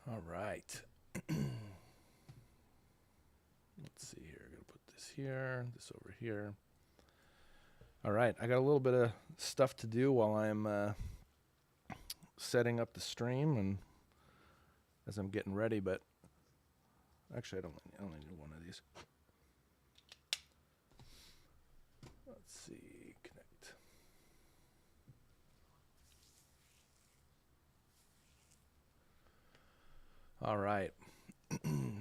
All right. Let's see here. I'm going to put this here, this over here. All right. I got a little bit of stuff to do while I'm setting up the stream and as I'm getting ready, but actually, I only need one of these. Let's see. Connect. All right.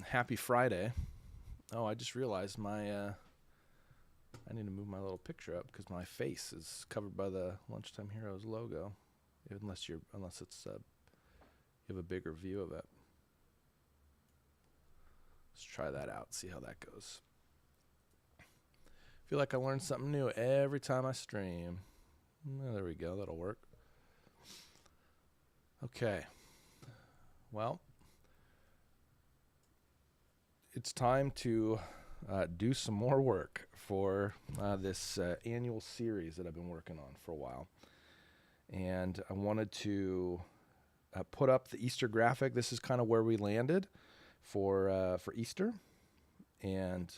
Happy Friday. Oh, I just realized I need to move my little picture up because my face is covered by the Lunchtime Heroes logo. Unless it's you have a bigger view of it. Let's try that out. See how that goes. Feel like I learn something new every time I stream. There we go. That'll work. Okay. Well, it's time to do some more work for this annual series that I've been working on for a while. And I wanted to put up the Easter graphic. This is kind of where we landed for Easter, and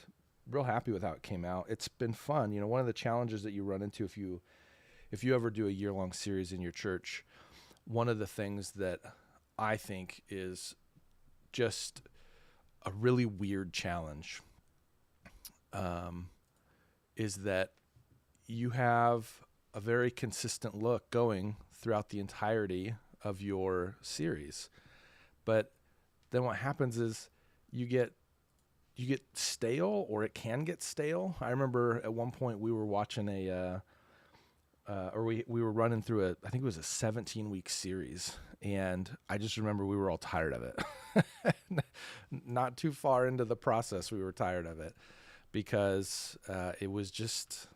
real happy with how it came out. It's been fun. You know, one of the challenges that you run into if you ever do a year-long series in your church, one of the things that I think is just a really weird challenge is that you have a very consistent look going throughout the entirety of your series. But then what happens is you get stale, or it can get stale. I remember at one point we were watching we were running through I think it was a 17-week series, and I just remember we were all tired of it. Not too far into the process, we were tired of it because it was just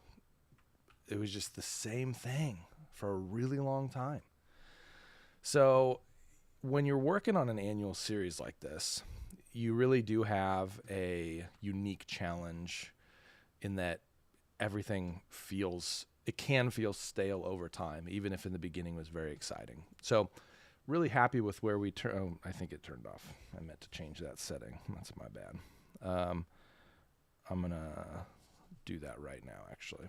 the same thing for a really long time. So when you're working on an annual series like this, you really do have a unique challenge in that everything can feel stale over time, even if in the beginning was very exciting. So really happy with where we I think it turned off. I meant to change that setting. That's my bad. I'm going to do that right now, actually.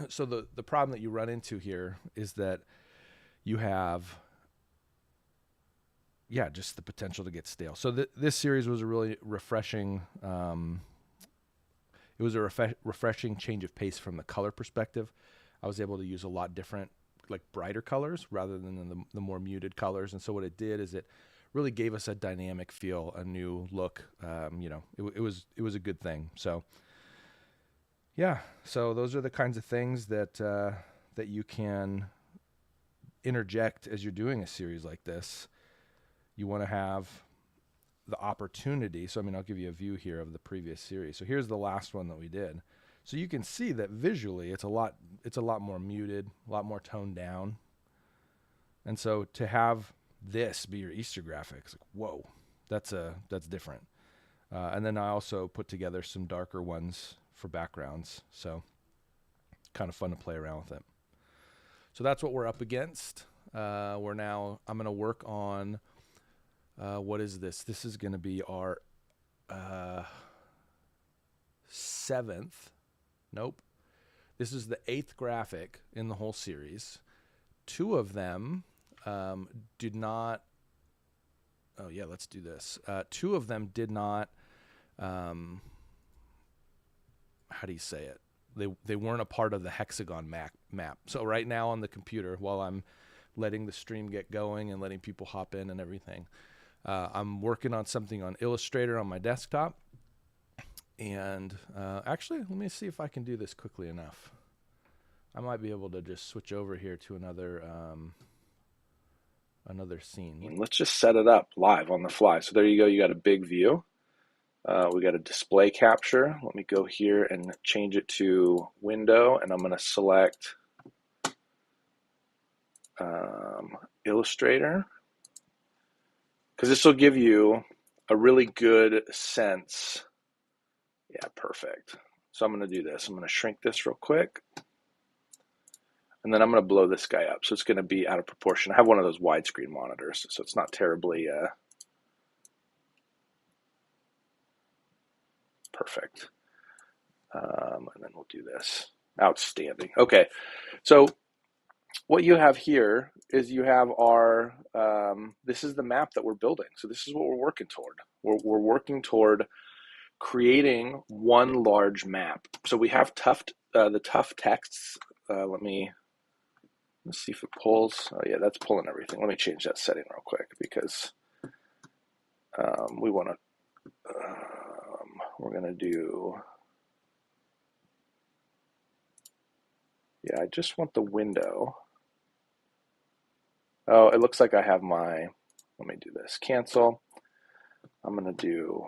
So the problem that you run into here is that you have, just the potential to get stale. So this series was a really refreshing. It was a refreshing change of pace from the color perspective. I was able to use a lot different, like brighter colors rather than the more muted colors. And so what it did is it really gave us a dynamic feel, a new look. It was a good thing. So yeah, so those are the kinds of things that you can interject as you're doing a series like this. You want to have the opportunity. So, I'll give you a view here of the previous series. So here's the last one that we did. So you can see that visually it's a lot more muted, a lot more toned down. And so to have this be your Easter graphics, like, whoa, that's different. And then I also put together some darker ones for backgrounds. So kind of fun to play around with it. So that's what we're up against. I'm going to work on, what is this? This is going to be our 7th. Nope. This is the 8th graphic in the whole series. 2 of them did not. Oh, yeah, let's do this. 2 of them did not. How do you say it? They weren't a part of the hexagon map. So right now on the computer, while I'm letting the stream get going and letting people hop in and everything, I'm working on something on Illustrator on my desktop. And actually, let me see if I can do this quickly enough. I might be able to just switch over here to another scene. Let's just set it up live on the fly. So there you go. You got a big view. We got a display capture. Let me go here and change it to window, and I'm going to select Illustrator, because this will give you a really good sense. Yeah, perfect. So I'm going to do this. I'm going to shrink this real quick. And then I'm going to blow this guy up. So it's going to be out of proportion. I have one of those widescreen monitors, so it's not terribly perfect. And then we'll do this. Outstanding. Okay, so what you have here is you have our, this is the map that we're building. So this is what we're working toward. We're working toward creating one large map. So we have the tough texts. Let's see if it pulls. Oh yeah, that's pulling everything. Let me change that setting real quick because we want to, we're going to do, yeah, I just want the window. Oh, it looks like I have my, let me do this, cancel. I'm going to do,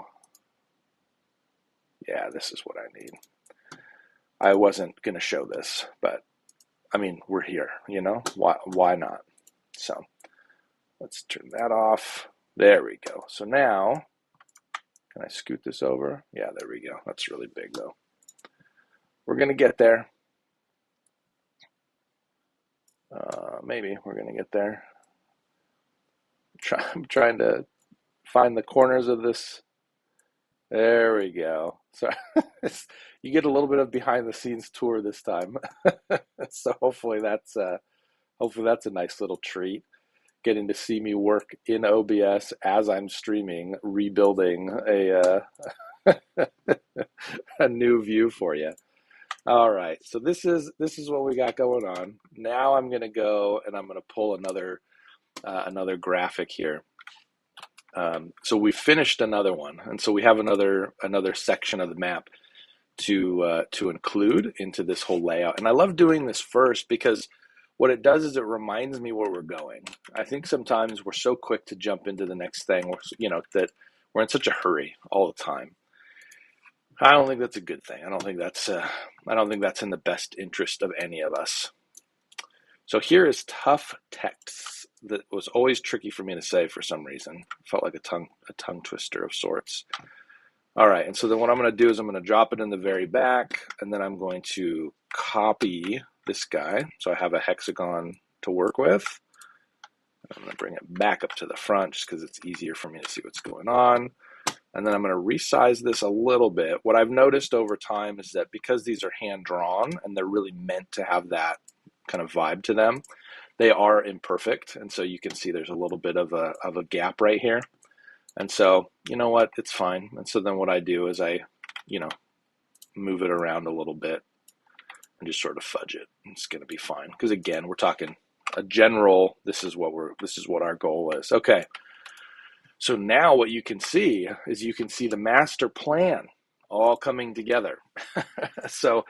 yeah, this is what I need. I wasn't going to show this, but I mean, we're here, you know, why not? So let's turn that off. There we go. So now, can I scoot this over? Yeah, there we go. That's really big though. We're going to get there. Maybe we're going to get there. I'm trying to find the corners of this. There we go. So you get a little bit of behind the scenes tour this time. So hopefully that's a nice little treat. Getting to see me work in OBS as I'm streaming, rebuilding a a new view for you. All right, so this is what we got going on. Now I'm going to go and I'm going to pull another graphic here. So we finished another one, and so we have another section of the map to include into this whole layout. And I love doing this first because what it does is it reminds me where we're going. I think sometimes we're so quick to jump into the next thing, you know, that we're in such a hurry all the time. I don't think that's a good thing. I don't think that's in the best interest of any of us. So here is tough text that was always tricky for me to say for some reason. Felt like a tongue twister of sorts. All right, and so then what I'm going to do is I'm going to drop it in the very back, and then I'm going to copy this guy. So I have a hexagon to work with. I'm going to bring it back up to the front just because it's easier for me to see what's going on. And then I'm going to resize this a little bit. What I've noticed over time is that because these are hand-drawn and they're really meant to have that kind of vibe to them, they are imperfect. And so you can see there's a little bit of a gap right here. And so, you know what, it's fine. And so then what I do is I, you know, move it around a little bit and just sort of fudge it. It's going to be fine. Because again, we're talking a general, this is what our goal is. Okay. So now what you can see is you can see the master plan all coming together. So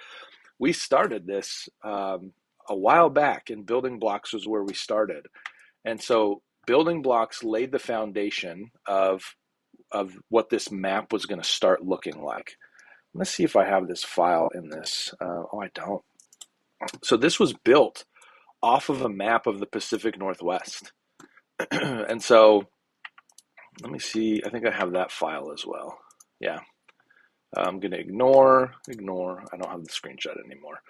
we started this a while back, and building blocks was where we started. And so building blocks laid the foundation of what this map was going to start looking like. Let's see if I have this file in this. Oh, I don't. So this was built off of a map of the Pacific Northwest. And so let me see. I think I have that file as well. Yeah. I'm going to ignore. I don't have the screenshot anymore.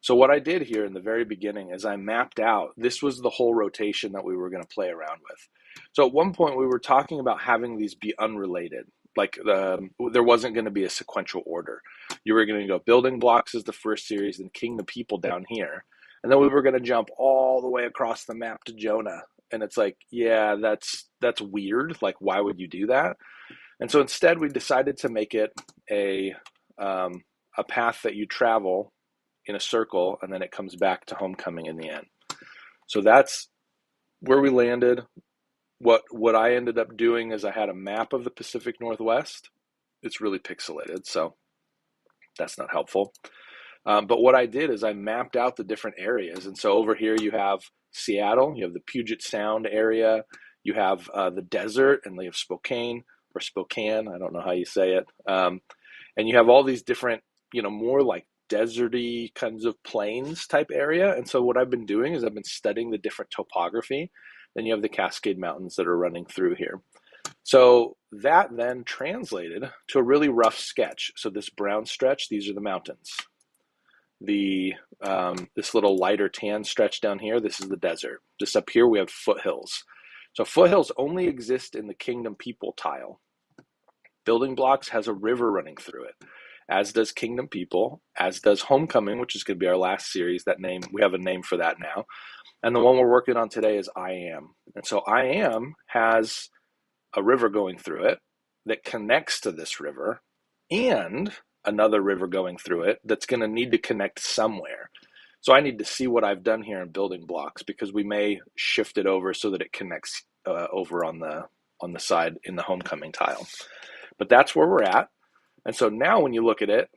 So what I did here in the very beginning is I mapped out, this was the whole rotation that we were going to play around with. So at one point we were talking about having these be unrelated. Like there wasn't going to be a sequential order. You were going to go building blocks as the first series, then King the People down here. And then we were going to jump all the way across the map to Jonah. And it's like, yeah, that's weird. Like, why would you do that? And so instead we decided to make it a path that you travel in a circle, and then it comes back to homecoming in the end. So that's where we landed. What I ended up doing is I had a map of the Pacific Northwest. It's really pixelated, so that's not helpful. But what I did is I mapped out the different areas. And so over here you have Seattle, you have the Puget Sound area, you have the desert, and you have Spokane, or Spokane, I don't know how you say it. And you have all these different, more like deserty kinds of plains type area. And so what I've been doing is I've been studying the different topography. Then you have the Cascade Mountains that are running through here. So that then translated to a really rough sketch. So this brown stretch, these are the mountains. this little lighter tan stretch down here, this is the desert. Just up here, we have foothills. So foothills only exist in the Kingdom People tile. Building Blocks has a river running through it, as does Kingdom People, as does Homecoming, which is going to be our last series. That name, we have a name for that now. And the one we're working on today is I Am. And so I Am has a river going through it that connects to this river and another river going through it that's going to need to connect somewhere. So I need to see what I've done here in Building Blocks, because we may shift it over so that it connects over on the side in the Homecoming tile. But that's where we're at. And so now when you look at it,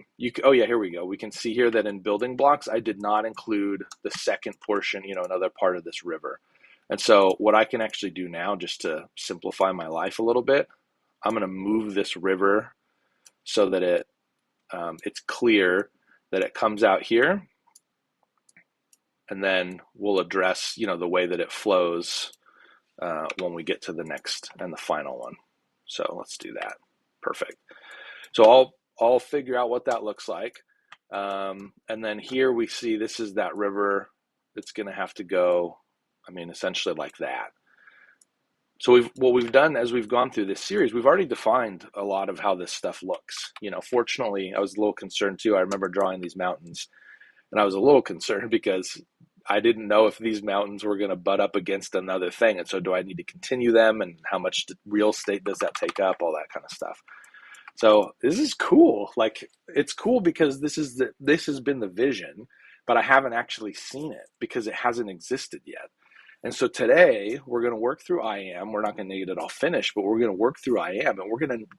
oh yeah, here we go. We can see here that in Building Blocks, I did not include the second portion, another part of this river. And so what I can actually do now, just to simplify my life a little bit, I'm going to move this river so that it's clear that it comes out here. And then we'll address, the way that it flows when we get to the next and the final one. So let's do that. Perfect. So I'll figure out what that looks like. And then here we see this is that river that's going to have to go, essentially like that. So what we've done as we've gone through this series, we've already defined a lot of how this stuff looks. Fortunately, I was a little concerned too. I remember drawing these mountains, and I was a little concerned because I didn't know if these mountains were going to butt up against another thing. And so do I need to continue them, and how much real estate does that take up, all that kind of stuff. So this is cool. Like, it's cool because this has been the vision, but I haven't actually seen it because it hasn't existed yet. And so today we're going to work through I Am. We're not going to get it all finished, but we're going to work through I Am, and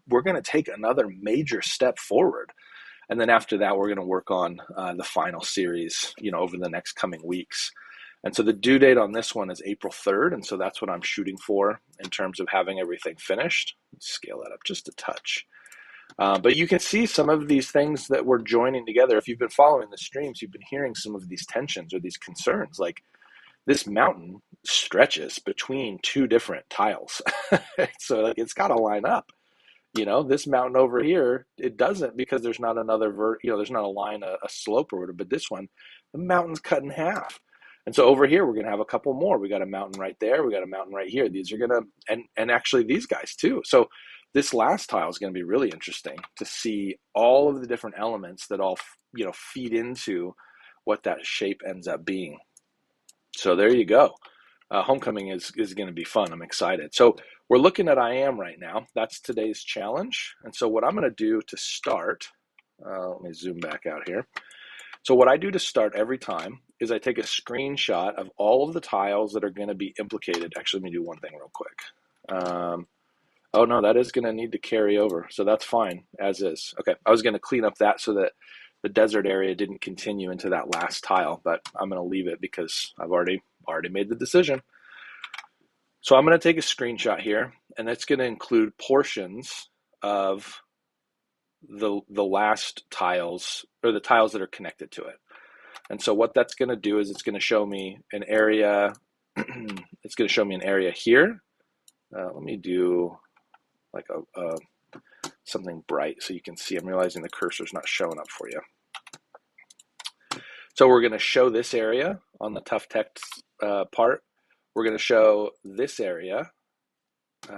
we're going to take another major step forward. And then after that, we're going to work on the final series, over the next coming weeks. And so the due date on this one is April 3rd. And so that's what I'm shooting for in terms of having everything finished. Let's scale that up just a touch. But you can see some of these things that we're joining together. If you've been following the streams, you've been hearing some of these tensions or these concerns. Like, this mountain stretches between two different tiles. So like, it's got to line up. This mountain over here, it doesn't, because there's not another there's not a line, a slope or whatever. But this one, the mountain's cut in half. And so over here, we're going to have a couple more. We got a mountain right there. We got a mountain right here. These are going to, and actually these guys too. So this last tile is going to be really interesting to see all of the different elements that all, feed into what that shape ends up being. So there you go. Homecoming is going to be fun. I'm excited. So we're looking at I Am right now. That's today's challenge. And so what I'm going to do to start, let me zoom back out here. So what I do to start every time is I take a screenshot of all of the tiles that are going to be implicated. Actually, let me do one thing real quick. Oh no, that is going to need to carry over. So that's fine as is. Okay, I was going to clean up that so that the desert area didn't continue into that last tile, but I'm going to leave it because I've already made the decision. So I'm going to take a screenshot here, and it's going to include portions of the last tiles, or the tiles that are connected to it. And so what that's going to do is it's going to show me an area. It's going to show me an area here. Let me do like something bright so you can see. I'm realizing the cursor's not showing up for you. So we're going to show this area on the tough text part. We're going to show this area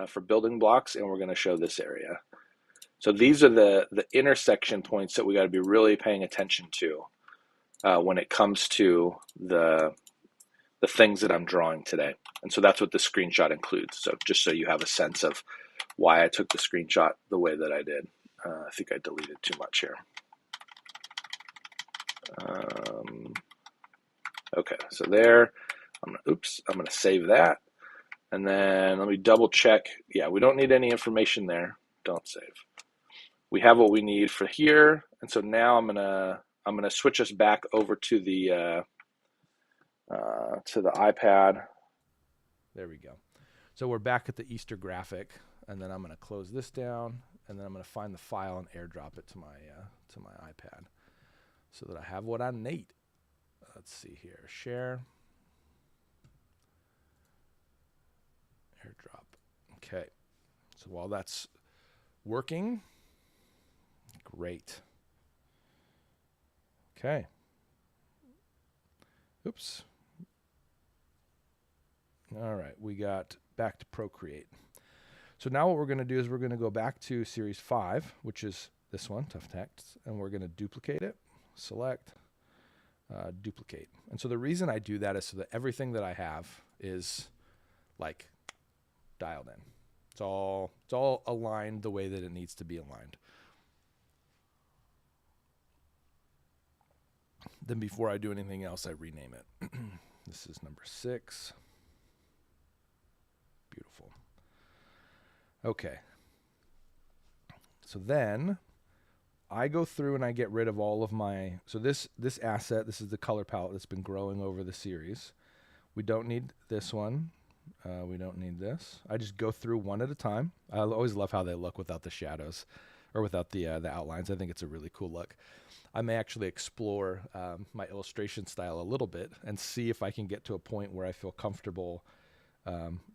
for Building Blocks, and we're going to show this area. So these are the intersection points that we got to be really paying attention to when it comes to the things that I'm drawing today. And so that's what the screenshot includes. So just so you have a sense of why I took the screenshot the way that I did. I think I deleted too much here. Okay, so there, I'm going to save that. And then let me double check. Yeah, we don't need any information there. Don't save. We have what we need for here. And so now I'm going to switch us back over to the iPad. There we go. So we're back at the Easter graphic, and then I'm going to close this down, and then I'm going to find the file and airdrop it to my iPad so that I have what I need. Let's see here. Share. Airdrop. Okay. So while that's working, great. Okay. Oops. All right, we got back to Procreate. So now what we're going to do is we're going to go back to Series 5, which is this one, Tough Text, and we're going to duplicate it, select, duplicate. And so the reason I do that is so that everything that I have is like dialed in. It's all aligned the way that it needs to be aligned. Then before I do anything else, I rename it. This is number 6. Beautiful. Okay. So then I go through and I get rid of all of my, so this asset, this is the color palette that's been growing over the series. We don't need this one. We don't need this. I just go through one at a time. I always love how they look without the shadows or without the outlines. I think it's a really cool look. I may actually explore my illustration style a little bit and see if I can get to a point where I feel comfortable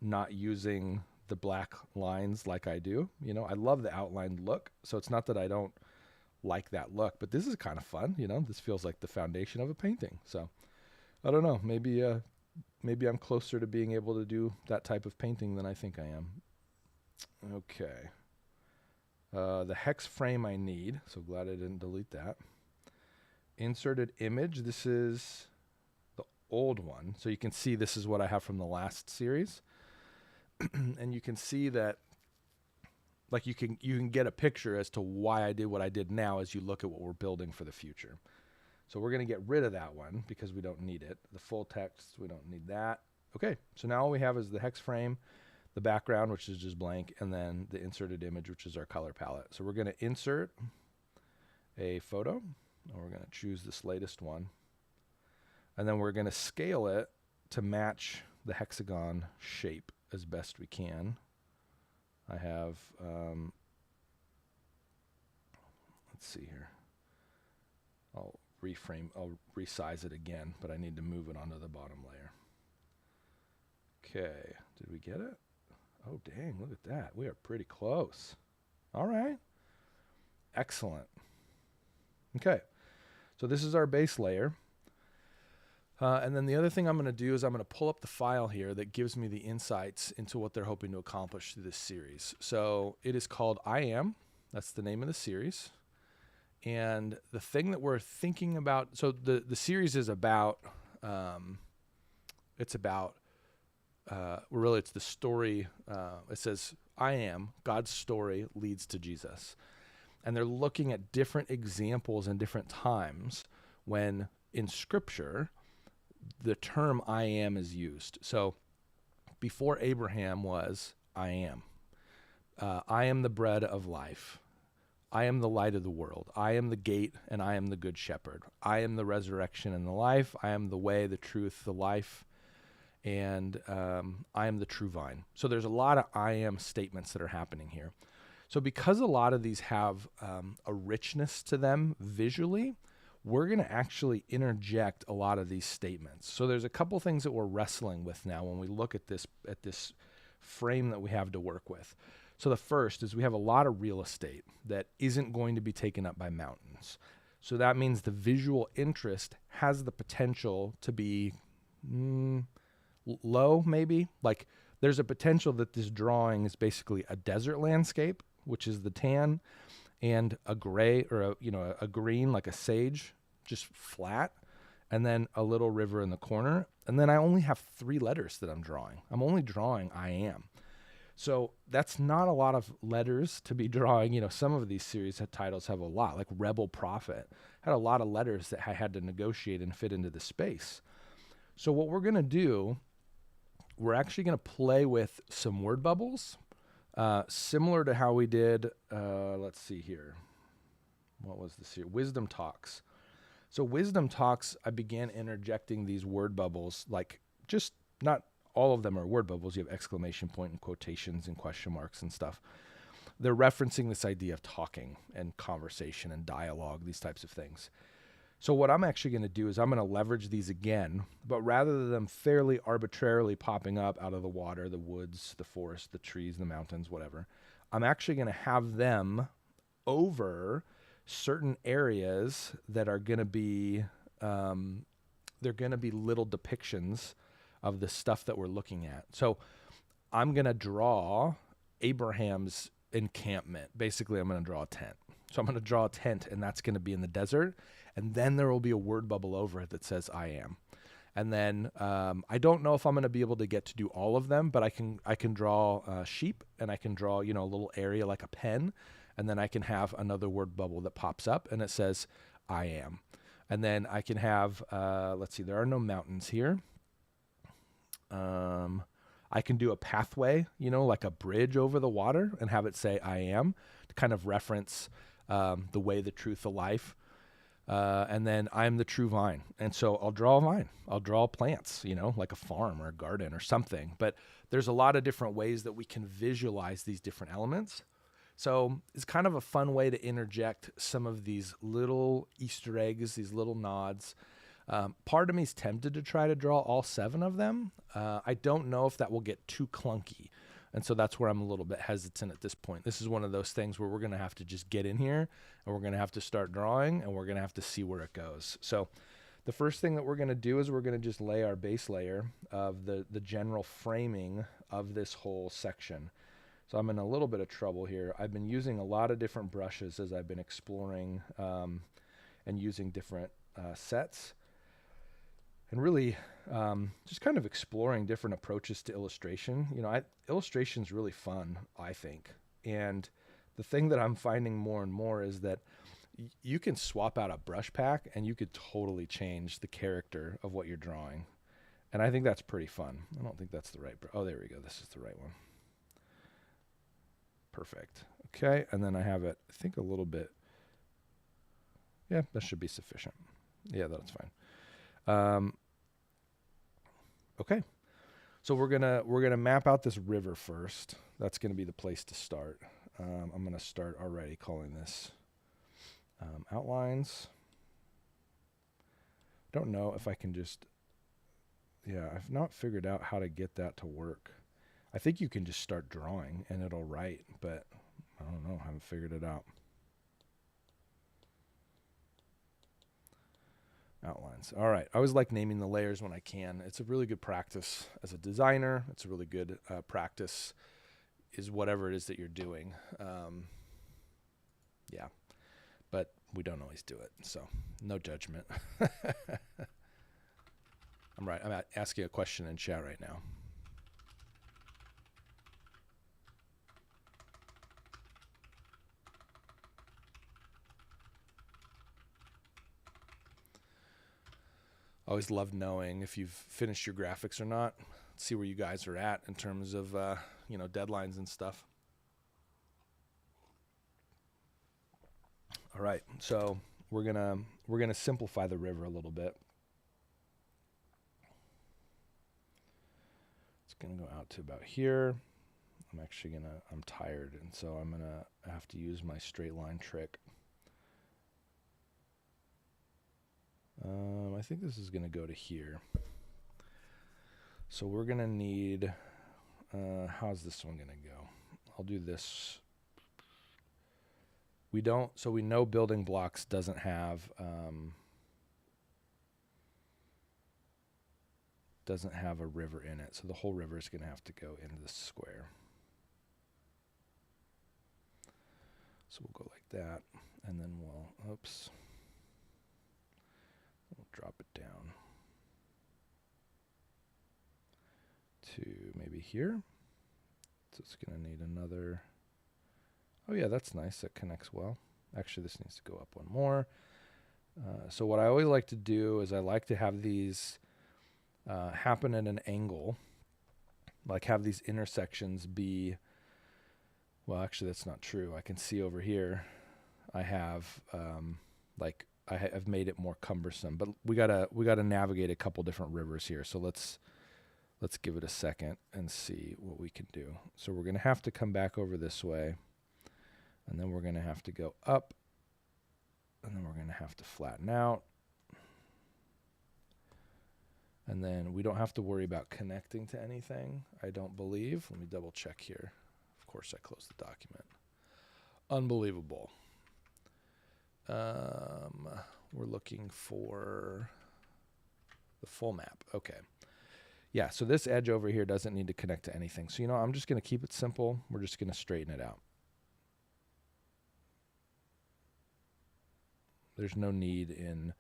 not using the black lines like I do. You know, I love the outlined look, so it's not that I don't like that look, but this is kind of fun. You know, this feels like the foundation of a painting. So I don't know, maybe I'm closer to being able to do that type of painting than I think I am. Okay. The hex frame I need, so glad I didn't delete that. Inserted image, this is the old one. So you can see this is what I have from the last series. And you can see that, like, you can get a picture as to why I did what I did now as you look at what we're building for the future. So we're going to get rid of that one because we don't need it. The full text, we don't need that. Okay, so now all we have is the hex frame, the background, which is just blank, and then the inserted image, which is our color palette. So we're going to insert a photo, and we're going to choose this latest one. And then we're going to scale it to match the hexagon shape as best we can. I have, let's see here. I'll resize it again, but I need to move it onto the bottom layer. Okay, did we get it? Oh, dang, look at that. We are pretty close. All right. Excellent. Okay, so this is our base layer. And then the other thing I'm going to do is I'm going to pull up the file here that gives me the insights into what they're hoping to accomplish through this series. So it is called I Am. That's the name of the series. And the thing that we're thinking about, so the series is about, it's the story. It says, I am, God's story leads to Jesus. And they're looking at different examples and different times when in Scripture, the term I am is used. So before Abraham was, I am. I am the bread of life. I am the light of the world. I am the gate, and I am the good shepherd. I am the resurrection and the life. I am the way, the truth, the life, and I am the true vine. So there's a lot of I am statements that are happening here. So because a lot of these have a richness to them visually, we're going to actually interject a lot of these statements. So there's a couple things that we're wrestling with now when we look at this frame that we have to work with. So the first is we have a lot of real estate that isn't going to be taken up by mountains. So that means the visual interest has the potential to be low, maybe. Like there's a potential that this drawing is basically a desert landscape, which is the tan, and a gray or a green, like a sage, just flat, and then a little river in the corner. And then I only have 3 letters that I'm drawing. I'm only drawing I am. So that's not a lot of letters to be drawing. You know, some of these series titles have a lot, like Rebel Prophet had a lot of letters that I had to negotiate and fit into the space. So what we're going to do, we're actually going to play with some word bubbles. Similar to how we did, let's see here. What was this here? Wisdom Talks. So Wisdom Talks, I began interjecting these word bubbles, like just not all of them are word bubbles. You have exclamation point and quotations and question marks and stuff. They're referencing this idea of talking and conversation and dialogue, these types of things. So what I'm actually going to do is I'm going to leverage these again, but rather than them fairly arbitrarily popping up out of the water, the woods, the forest, the trees, the mountains, whatever, I'm actually going to have them over certain areas that are going to be they're going to be little depictions of the stuff that we're looking at. So I'm going to draw Abraham's encampment. Basically, I'm going to draw a tent. So I'm going to draw a tent, and that's going to be in the desert. And then there will be a word bubble over it that says I am. And then I don't know if I'm going to be able to get to do all of them, but I can draw sheep, and I can draw, you know, a little area like a pen. And then I can have another word bubble that pops up, and it says I am. And then I can have, let's see, there are no mountains here. I can do a pathway, you know, like a bridge over the water, and have it say I am, to kind of reference the way, the truth, the life. And then I'm the true vine. And so I'll draw a vine. I'll draw plants, you know, like a farm or a garden or something. But there's a lot of different ways that we can visualize these different elements. So it's kind of a fun way to interject some of these little Easter eggs, these little nods. Part of me is tempted to try to draw all 7 of them. I don't know if that will get too clunky. And so that's where I'm a little bit hesitant at this point. This is one of those things where we're going to have to just get in here, and we're going to have to start drawing, and we're going to have to see where it goes. So the first thing that we're going to do is we're going to just lay our base layer of the general framing of this whole section. So I'm in a little bit of trouble here. I've been using a lot of different brushes as I've been exploring and using different sets. And really just kind of exploring different approaches to illustration. You know, illustration's really fun, I think. And the thing that I'm finding more and more is that you can swap out a brush pack and you could totally change the character of what you're drawing. And I think that's pretty fun. I don't think that's the right oh, there we go. This is the right one. Perfect. Okay, and then I have it, I think, a little bit. Yeah, that should be sufficient. Yeah, that's fine. Okay, so we're gonna map out this river first. That's gonna be the place to start. I'm gonna start already calling this outlines. Don't know if I can just. Yeah, I've not figured out how to get that to work. I think you can just start drawing and it'll write, but I don't know. I haven't figured it out. Outlines. All right. I always like naming the layers when I can. It's a really good practice as a designer. It's a really good practice is whatever it is that you're doing. Yeah. But we don't always do it. So no judgment. I'm right. I'm asking a question in chat right now. I always love knowing if you've finished your graphics or not. See where you guys are at in terms of you know, deadlines and stuff. All right, so we're gonna simplify the river a little bit. It's gonna go out to about here. I'm tired, and so I'm gonna have to use my straight line trick. I think this is gonna go to here. So we're gonna need, how's this one gonna go? I'll do this. So we know building blocks doesn't have, a river in it. So the whole river is gonna have to go into the square. So we'll go like that, and then we'll drop it down to maybe here. So it's gonna need another. Oh yeah, that's nice. That connects well. Actually, this needs to go up one more. So what I always like to do is I like to have these happen at an angle, like have these intersections be, well, actually that's not true. I can see over here I have I've made it more cumbersome, but we gotta navigate a couple different rivers here. So let's give it a second and see what we can do. So we're gonna have to come back over this way, and then we're gonna have to go up, and then we're gonna have to flatten out. And then we don't have to worry about connecting to anything, I don't believe. Let me double check here. Of course I closed the document. Unbelievable. We're looking for The full map. Okay. Yeah, so this edge over here doesn't need to connect to anything. So, I'm just going to keep it simple. We're just going to straighten it out. There's no need in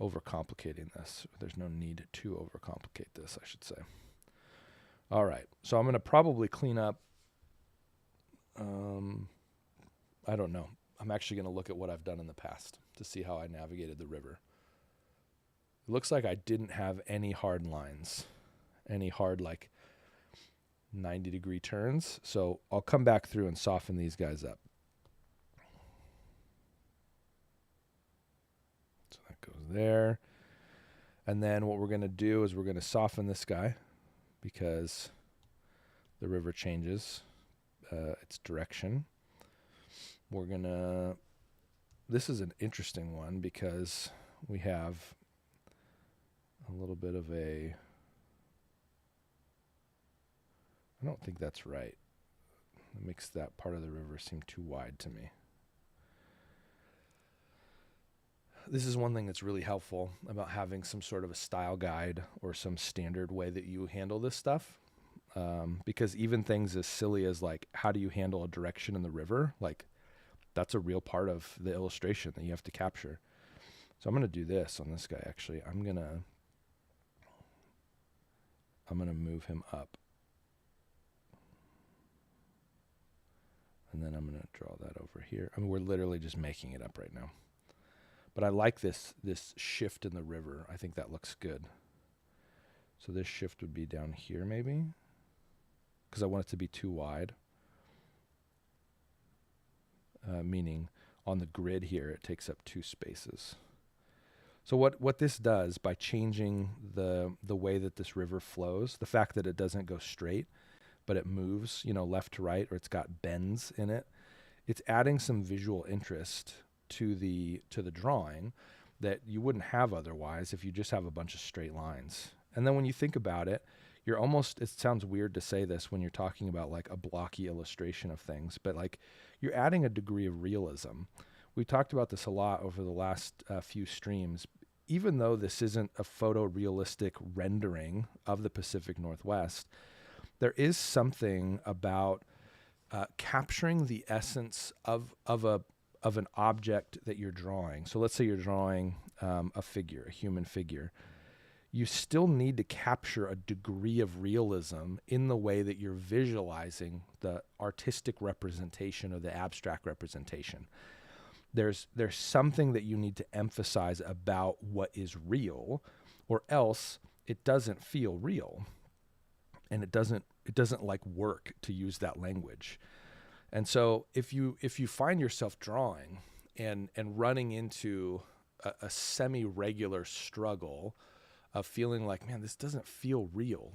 overcomplicating this. There's no need to overcomplicate this, I should say. All right, so I'm going to probably clean up, I don't know. I'm actually going to look at what I've done in the past to see how I navigated the river. It looks like I didn't have any hard lines, any hard 90-degree turns. So I'll come back through and soften these guys up. So that goes there. And then what we're going to do is we're going to soften this guy because the river changes its direction. We're going to, this is an interesting one because we have a little bit of a, I don't think that's right. It makes that part of the river seem too wide to me. This is one thing that's really helpful about having some sort of a style guide or some standard way that you handle this stuff. Because even things as silly as how do you handle a direction in the river, that's a real part of the illustration that you have to capture. So I'm going to do this on this guy, actually. I'm going to move him up. And then I'm going to draw that over here. I mean, we're literally just making it up right now. But I like this shift in the river. I think that looks good. So this shift would be down here maybe, because I want it to be too wide. Meaning on the grid here, it takes up 2 spaces. So what this does by changing the way that this river flows, the fact that it doesn't go straight, but it moves, left to right, or it's got bends in it, it's adding some visual interest to the drawing that you wouldn't have otherwise if you just have a bunch of straight lines. And then when you think about it, you're almost, it sounds weird to say this when you're talking about a blocky illustration of things, but you're adding a degree of realism. We talked about this a lot over the last few streams. Even though this isn't a photorealistic rendering of the Pacific Northwest, there is something about capturing the essence of an object that you're drawing. So let's say you're drawing a figure, a human figure. You still need to capture a degree of realism in the way that you're visualizing the artistic representation or the abstract representation. There's something that you need to emphasize about what is real, or else it doesn't feel real. And it doesn't work to use that language. And so if you find yourself drawing and running into a semi-regular struggle of feeling man, this doesn't feel real.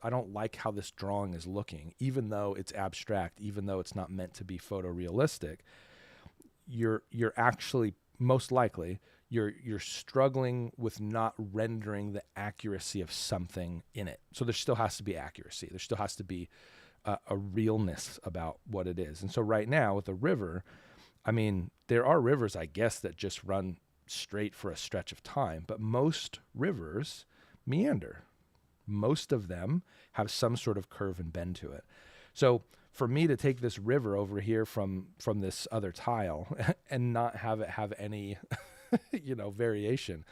I don't like how this drawing is looking, even though it's abstract, even though it's not meant to be photorealistic, you're actually most likely you're struggling with not rendering the accuracy of something in it. So there still has to be accuracy. There still has to be a realness about what it is. And so right now with the river, I mean, there are rivers, I guess, that just run straight for a stretch of time, but most rivers meander. Most of them have some sort of curve and bend to it. So for me to take this river over here from this other tile and not have it have any variation,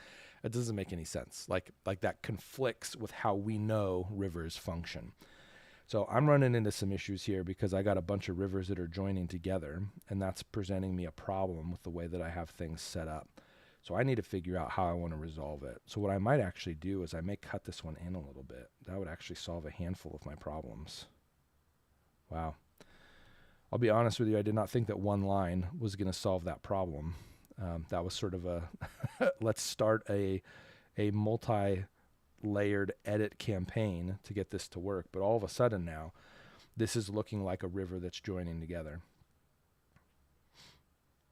it doesn't make any sense. Like that conflicts with how we know rivers function. So I'm running into some issues here because I got a bunch of rivers that are joining together, and that's presenting me a problem with the way that I have things set up. So I need to figure out how I want to resolve it. So what I might actually do is I may cut this one in a little bit. That would actually solve a handful of my problems. Wow. I'll be honest with you, I did not think that one line was going to solve that problem. That was sort of a, let's start a multi-layered edit campaign to get this to work. But all of a sudden now, this is looking like a river that's joining together.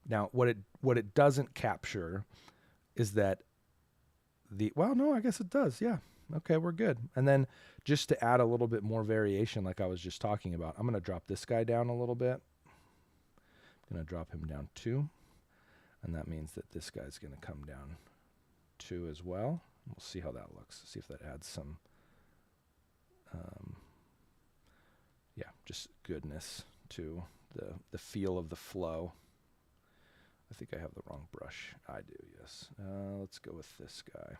Now, what it doesn't capture is that well, no, I guess it does. Yeah. Okay, we're good. And then just to add a little bit more variation, like I was just talking about, I'm going to drop this guy down a little bit. I'm going to drop him down 2. And that means that this guy's going to come down 2 as well. We'll see how that looks. See if that adds some, just goodness to the feel of the flow. I think I have the wrong brush. I do, yes. Let's go with this guy.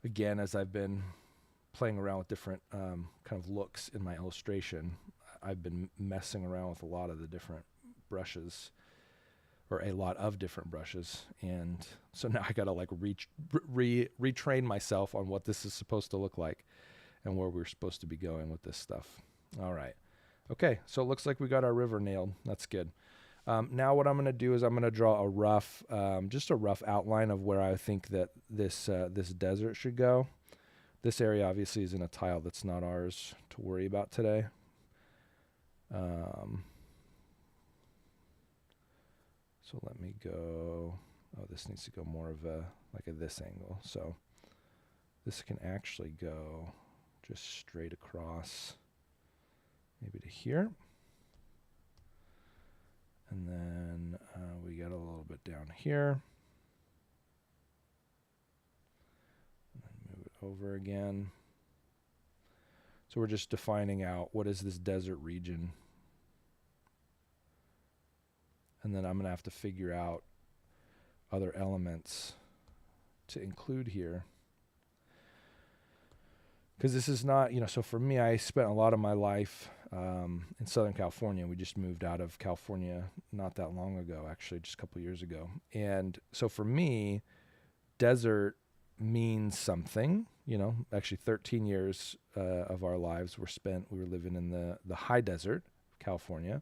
Again, as I've been playing around with different kind of looks in my illustration, I've been messing around with a lot of the different brushes, or a lot of different brushes. And so now I got to like retrain myself on what this is supposed to look like and where we're supposed to be going with this stuff. All right. Okay, so it looks like we got our river nailed. That's good. Now what I'm going to do is I'm going to draw a rough, just a rough outline of where I think that this desert should go. This area obviously is in a tile that's not ours to worry about today. So let me go, this needs to go more of like this angle. So this can actually go just straight across, maybe to here. And then we got a little bit down here. And then move it over again. So we're just defining out what is this desert region. And then I'm going to have to figure out other elements to include here. Because this is not, so for me, I spent a lot of my life in Southern California. We just moved out of California not that long ago, actually, just a couple years ago. And so for me, desert means something. Actually 13 years of our lives we were living in the high desert of California.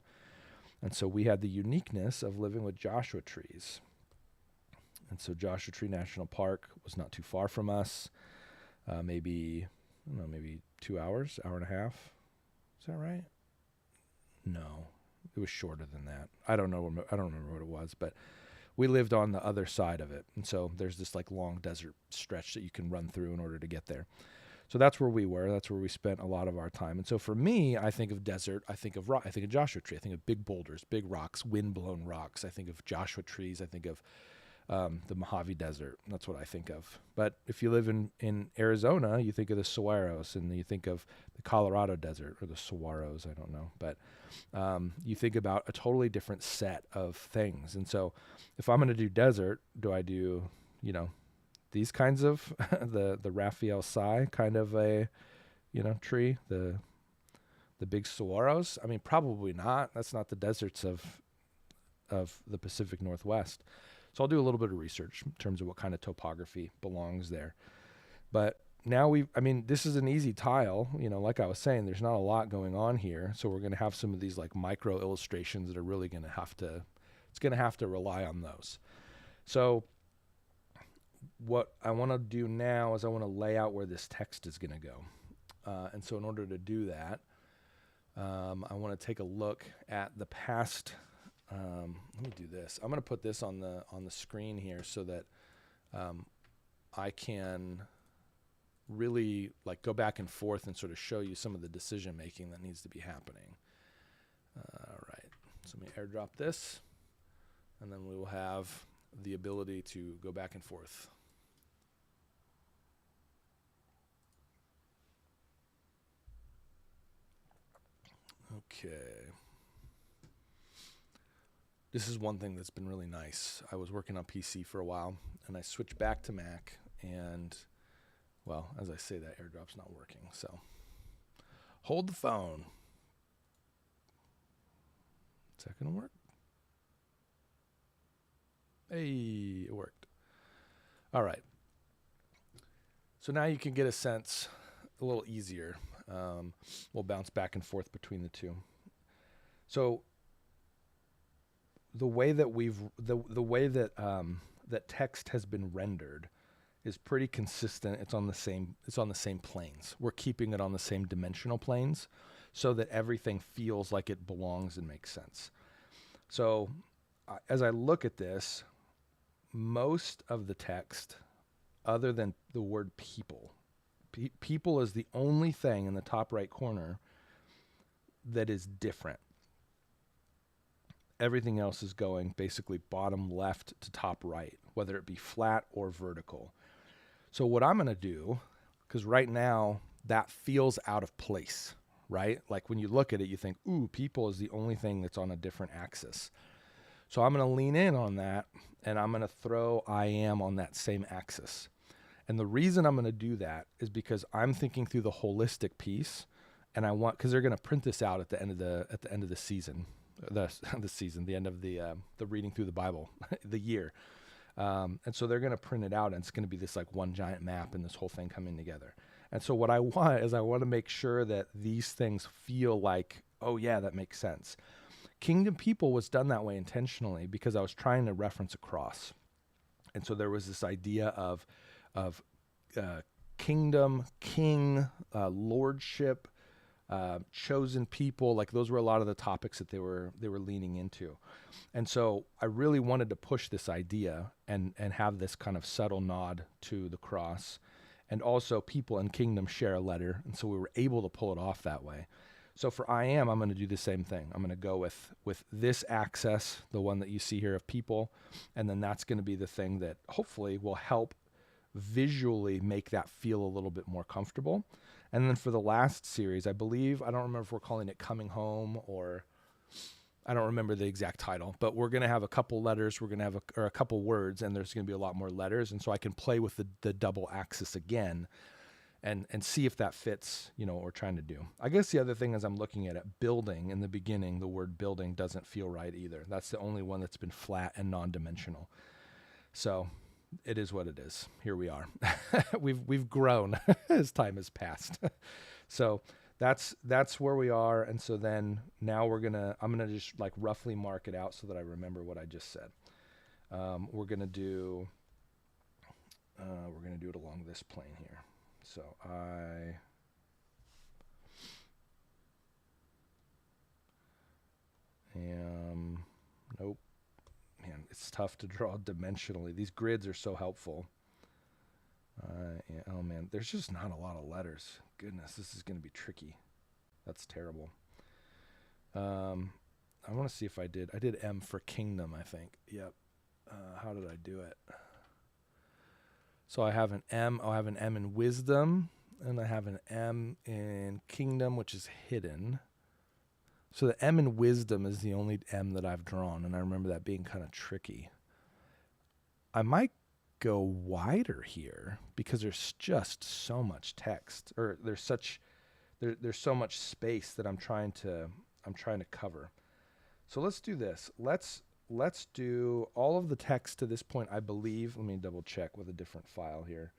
And so we had the uniqueness of living with Joshua trees. And so Joshua Tree National Park was not too far from us, maybe 2 hours, hour and a half. Is that right? No, it was shorter than that. I don't remember what it was, but we lived on the other side of it. And so there's this like long desert stretch that you can run through in order to get there. So that's where we were. That's where we spent a lot of our time. And so for me, I think of desert, I think of rock, I think of Joshua Tree, I think of big boulders, big rocks, wind-blown rocks. I think of Joshua trees. I think of the Mojave Desert. That's what I think of. But if you live in Arizona, you think of the saguaros, and you think of the Colorado Desert, or the saguaros, I don't know. But you think about a totally different set of things. And so if I'm going to do desert, do I do, these kinds of, the Raphael Sai kind of a, tree, the big saguaros? I mean, probably not. That's not the deserts of the Pacific Northwest. So I'll do a little bit of research in terms of what kind of topography belongs there. But now this is an easy tile. Like I was saying, there's not a lot going on here. So we're going to have some of these like micro illustrations that are really going to have to rely on those. So what I want to do now is I want to lay out where this text is going to go. And so in order to do that, I want to take a look at the past. Let me do this. I'm going to put this on the screen here so that I can really like go back and forth and sort of show you some of the decision making that needs to be happening. All right. So let me airdrop this, and then we will have the ability to go back and forth. Okay. This is one thing that's been really nice. I was working on PC for a while, and I switched back to Mac, and, well, as I say, that airdrop's not working, so hold the phone. Is that going to work? Hey, it worked. All right. So now you can get a sense a little easier. We'll bounce back and forth between the two. So the way that that text has been rendered is pretty consistent. It's on the same planes. We're keeping it on the same dimensional planes so that everything feels like it belongs and makes sense. So as I look at this, most of the text, other than the word people, people is the only thing in the top right corner that is different. Everything else is going basically bottom left to top right, whether it be flat or vertical. So what I'm going to do, because right now that feels out of place, right? Like when you look at it, you think, ooh, people is the only thing that's on a different axis. So I'm going to lean in on that, and I'm going to throw I am on that same axis. And the reason I'm going to do that is because I'm thinking through the holistic piece, and I want, because they're going to print this out at the end of the season, the end of the reading through the Bible, the year. And so they're going to print it out, and it's going to be this like one giant map and this whole thing coming together. And so what I want is I want to make sure that these things feel like, oh yeah, that makes sense. Kingdom People was done that way intentionally because I was trying to reference a cross. And so there was this idea of kingdom, king, lordship, chosen people. Like those were a lot of the topics that they were leaning into. And so I really wanted to push this idea and have this kind of subtle nod to the cross. And also people and kingdom share a letter. And so we were able to pull it off that way. So for I am, I'm going to do the same thing. I'm going to go with this axis, the one that you see here of people. And then that's going to be the thing that hopefully will help visually make that feel a little bit more comfortable. And then for the last series, I believe, I don't remember if we're calling it Coming Home or I don't remember the exact title, but we're going to have a couple letters. We're going to have a couple words, and there's going to be a lot more letters. And so I can play with the double axis again and see if that fits, what we're trying to do. I guess the other thing is I'm looking at it, building in the beginning, the word building doesn't feel right either. That's the only one that's been flat and non-dimensional. So it is what it is. Here we are. We've grown as time has passed. So that's where we are. And so then now I'm gonna just like roughly mark it out so that I remember what I just said. We're gonna do it along this plane here. So nope. Man, it's tough to draw dimensionally. These grids are so helpful. Oh man, there's just not a lot of letters. Goodness, this is going to be tricky. That's terrible. I want to see if I did M for kingdom, I think. Yep. How did I do it? So I have an M. I have an M in wisdom, and I have an M in kingdom, which is hidden. So the M in wisdom is the only M that I've drawn, and I remember that being kind of tricky. I might go wider here because there's just so much text, or there's so much space that I'm trying to cover. So let's do this. Let's do all of the text to this point, I believe. Let me double check with a different file here.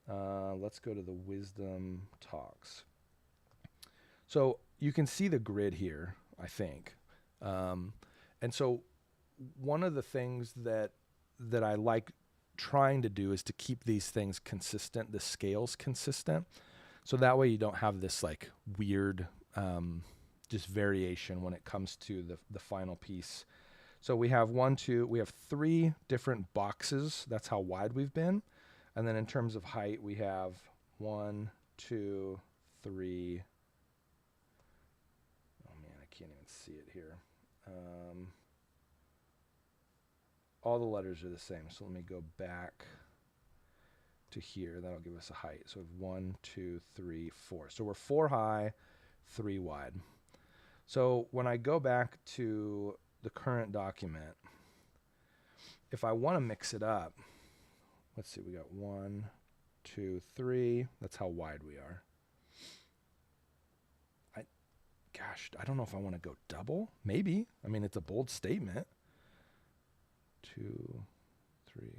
Let's go to the wisdom talks. So you can see the grid here, I think. And so one of the things that I like trying to do is to keep these things consistent, the scales consistent. So that way you don't have this like weird just variation when it comes to the final piece. So we have we have 3 different boxes. That's how wide we've been. And then in terms of height, we have 1, 2, 3. Oh man, I can't even see it here. All the letters are the same. So let me go back to here. That'll give us a height. So we have 1, 2, 3, 4. So we're 4 high, 3 wide. So when I go back to the current document, if I want to mix it up, let's see, we got 1, 2, 3. That's how wide we are. I don't know if I want to go double. Maybe. I mean, it's a bold statement. 2, 3.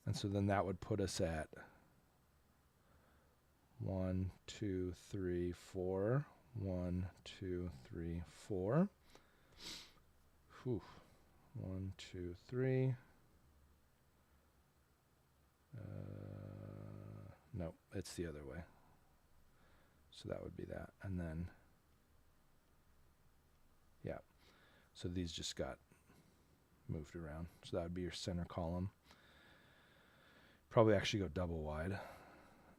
And so then that would put us at 1, 2, 3, 4. 1, 2, 3, 4. Whew. 1, 2, 3. No, it's the other way. So that would be that. And then, yeah. So these just got moved around. So that would be your center column. Probably actually go double wide.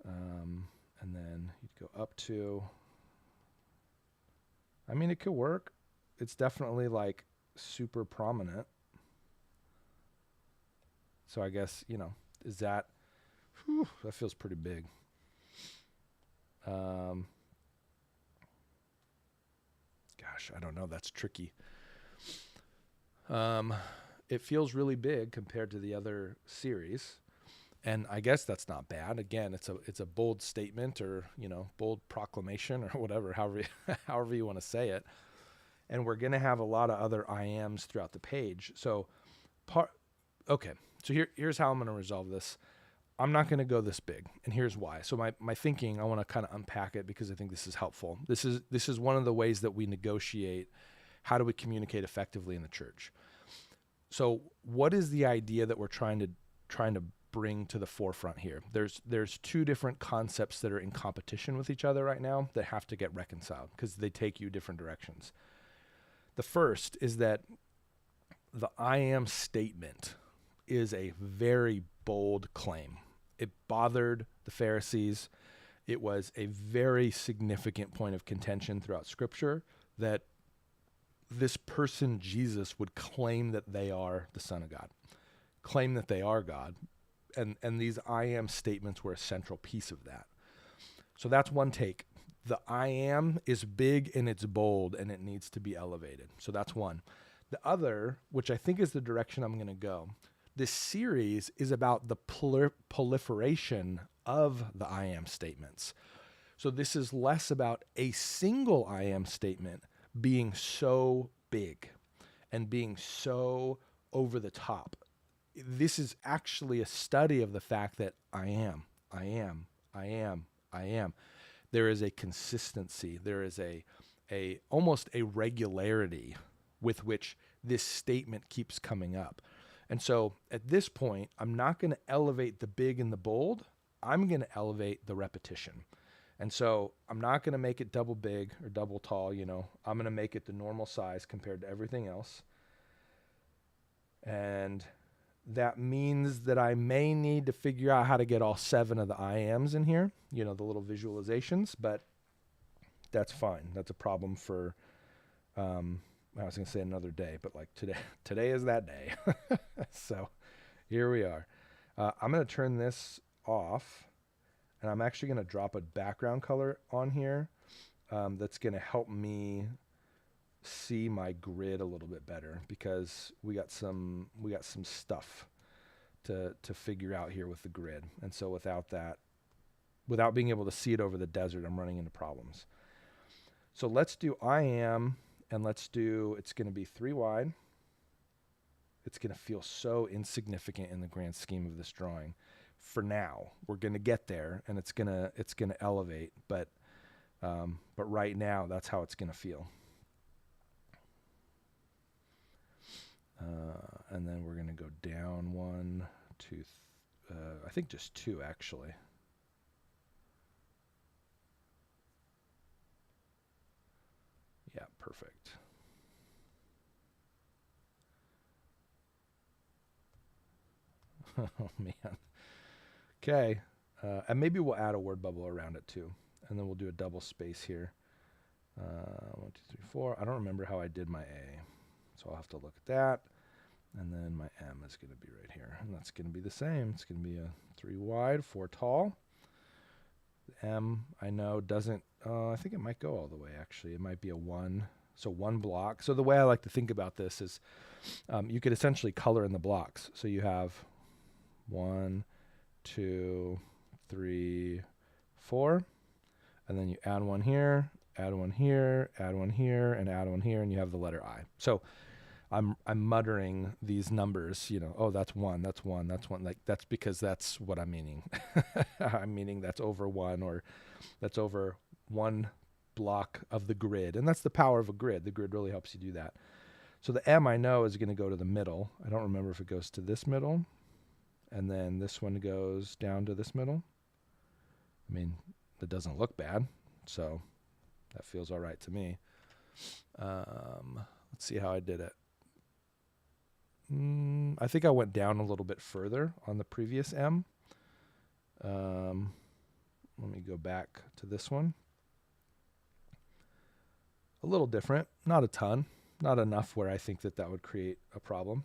And then you'd go up to, I mean, it could work. It's definitely like super prominent. So I guess, Is that, that feels pretty big. Gosh, I don't know. That's tricky. It feels really big compared to the other series. And I guess that's not bad. Again, it's a bold statement, or, bold proclamation, or whatever, however you want to say it. And we're going to have a lot of other I ams throughout the page. So okay. So here's how I'm going to resolve this. I'm not going to go this big, and here's why. So my thinking, I want to kind of unpack it because I think this is helpful. This is one of the ways that we negotiate how do we communicate effectively in the church. So what is the idea that we're trying to bring to the forefront here? There's two different concepts that are in competition with each other right now that have to get reconciled because they take you different directions. The first is that the I am statement is a very bold claim. It bothered the Pharisees. It was a very significant point of contention throughout Scripture that this person, Jesus, would claim that they are the Son of God, claim that they are God. And these I am statements were a central piece of that. So that's one take. The I am is big and it's bold and it needs to be elevated. So that's one. The other, which I think is the direction I'm going to go, this series is about the proliferation of the I am statements. So this is less about a single I am statement being so big and being so over the top. This is actually a study of the fact that I am. There is a consistency. There is a almost a regularity with which this statement keeps coming up. And so at this point, I'm not going to elevate the big and the bold. I'm going to elevate the repetition. And so I'm not going to make it double big or double tall. I'm going to make it the normal size compared to everything else. And that means that I may need to figure out how to get all 7 of the I ams in here, the little visualizations, but that's fine. That's a problem for, I was going to say another day, but like today is that day. So here we are. I'm going to turn this off, and I'm actually going to drop a background color on here that's going to help me see my grid a little bit better, because we got some stuff to figure out here with the grid. And so without being able to see it over the desert, I'm running into problems. So let's do I am, and it's going to be 3 wide. It's going to feel so insignificant in the grand scheme of this drawing. For now, we're going to get there, and it's going to elevate, but right now that's how it's going to feel. And then we're going to go down 1, 2, I think just 2 actually. Yeah, perfect. Oh, man. Okay. And maybe we'll add a word bubble around it too. And then we'll do a double space here. 1, 2, 3, 4. I don't remember how I did my A. So I'll have to look at that. And then my M is going to be right here. And that's going to be the same. It's going to be a 3 wide, 4 tall. The M, I know, doesn't, I think it might go all the way, actually. It might be a 1. So 1 block. So the way I like to think about this is you could essentially color in the blocks. So you have 1, 2, 3, 4. And then you add 1 here, add 1 here, add 1 here, and add 1 here, and you have the letter I. So I'm muttering these numbers, oh, that's 1, that's 1, that's 1. Like, that's because that's what I'm meaning. I'm meaning that's over 1, or that's over 1 block of the grid. And that's the power of a grid. The grid really helps you do that. So the M, I know, is going to go to the middle. I don't remember if it goes to this middle. And then this one goes down to this middle. I mean, that doesn't look bad. So that feels all right to me. Let's see how I did it. I think I went down a little bit further on the previous M. Let me go back to this one. A little different, not a ton, not enough where I think that would create a problem.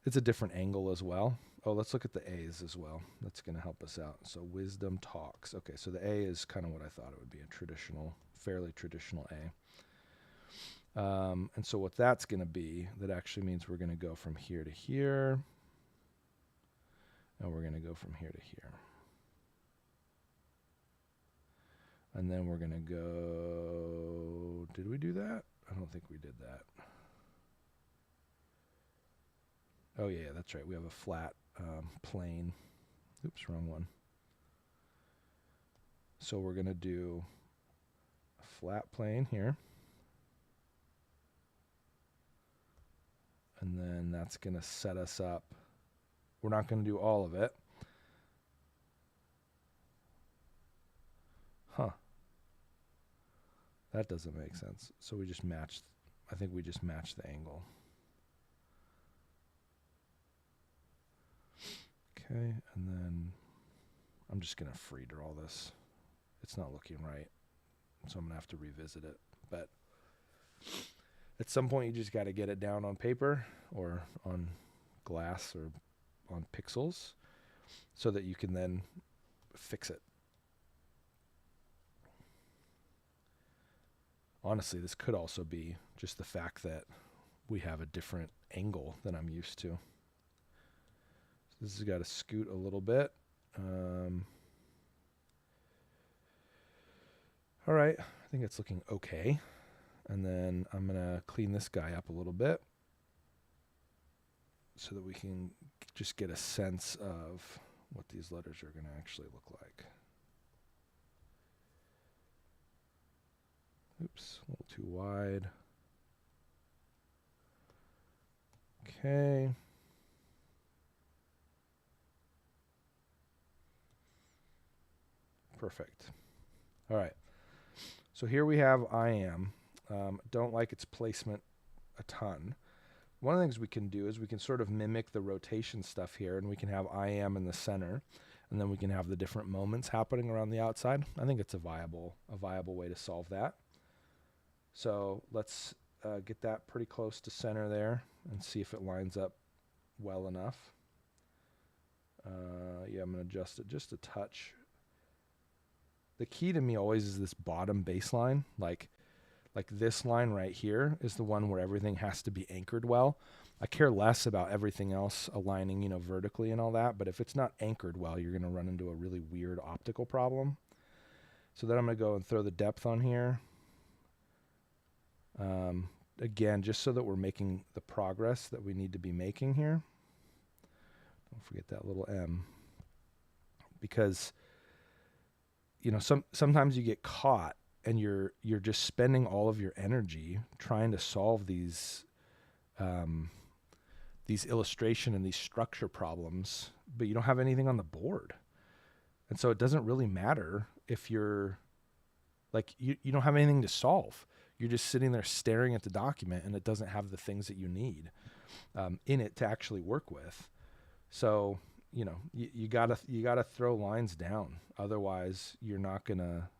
It's a different angle as well. Oh, let's look at the A's as well. That's going to help us out. So wisdom talks. Okay, so the A is kind of what I thought it would be, a traditional, fairly traditional A. And so what that's going to be, that actually means we're going to go from here to here, and we're going to go from here to here. And then we're going to go, did we do that? I don't think we did that. Oh yeah, that's right. We have a flat plane. Oops, wrong one. So we're going to do a flat plane here. And then that's going to set us up. We're not going to do all of it. Huh. That doesn't make sense. So we just matched, I think we just matched the angle. Okay, and then I'm just going to free draw this. It's not looking right, so I'm going to have to revisit it. But at some point, you just got to get it down on paper or on glass or on pixels so that you can then fix it. Honestly, this could also be just the fact that we have a different angle than I'm used to. So this has got to scoot a little bit. All right, I think it's looking okay. And then I'm going to clean this guy up a little bit so that we can just get a sense of what these letters are going to actually look like. Oops, a little too wide. Okay. Perfect. All right. So here we have I am. Don't like its placement a ton. One of the things we can do is we can sort of mimic the rotation stuff here, and we can have I am in the center, and then we can have the different moments happening around the outside. I think it's a viable way to solve that. So let's get that pretty close to center there and see if it lines up well enough. Yeah, I'm going to adjust it just a touch. The key to me always is this bottom baseline. Like this line right here is the one where everything has to be anchored well. I care less about everything else aligning, vertically and all that, but if it's not anchored well, you're going to run into a really weird optical problem. So then I'm going to go and throw the depth on here. Again, just so that we're making the progress that we need to be making here. Don't forget that little M. Because, sometimes you get caught and you're just spending all of your energy trying to solve these illustration and these structure problems, but you don't have anything on the board. And so it doesn't really matter if you're like, you don't have anything to solve. You're just sitting there staring at the document and it doesn't have the things that you need in it to actually work with. So, you gotta throw lines down. Otherwise you're not gonna,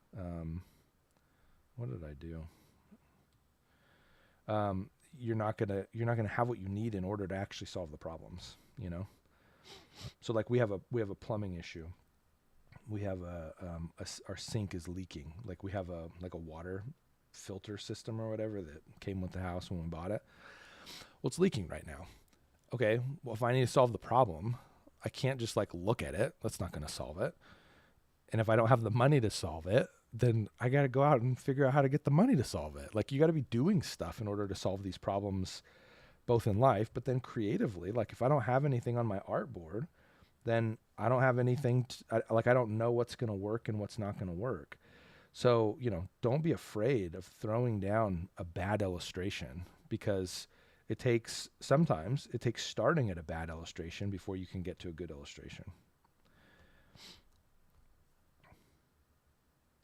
what did I do? You're not gonna have what you need in order to actually solve the problems, So like we have a plumbing issue. We have our sink is leaking. Like we have a water filter system or whatever that came with the house when we bought it. Well, it's leaking right now. Okay, well, if I need to solve the problem, I can't just look at it. That's not going to solve it. And if I don't have the money to solve it, then I got to go out and figure out how to get the money to solve it. Like, you got to be doing stuff in order to solve these problems, both in life, but then creatively. Like, if I don't have anything on my artboard, then I don't have anything I don't know what's going to work and what's not going to work. So, don't be afraid of throwing down a bad illustration, because sometimes it takes starting at a bad illustration before you can get to a good illustration.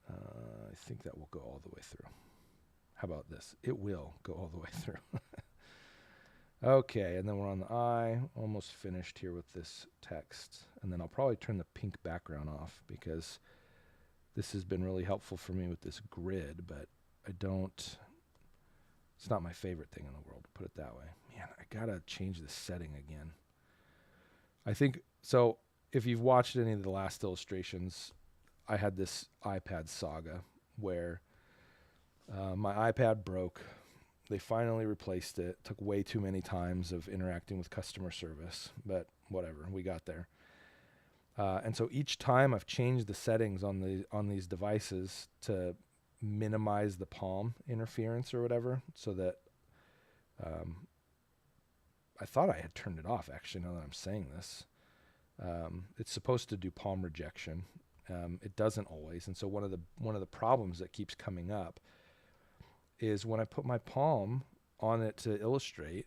I think that will go all the way through. How about this? It will go all the way through. Okay, and then we're on the I, almost finished here with this text. And then I'll probably turn the pink background off, because this has been really helpful for me with this grid, but it's not my favorite thing in the world, to put it that way. Man, I gotta change the setting again. I think so. If you've watched any of the last illustrations, I had this iPad saga where my iPad broke. They finally replaced it. Took way too many times of interacting with customer service, but whatever, we got there. And so each time I've changed the settings on these devices to minimize the palm interference or whatever, so that I thought I had turned it off. Actually, now that I'm saying this, it's supposed to do palm rejection. It doesn't always, and so one of the problems that keeps coming up is when I put my palm on it to illustrate,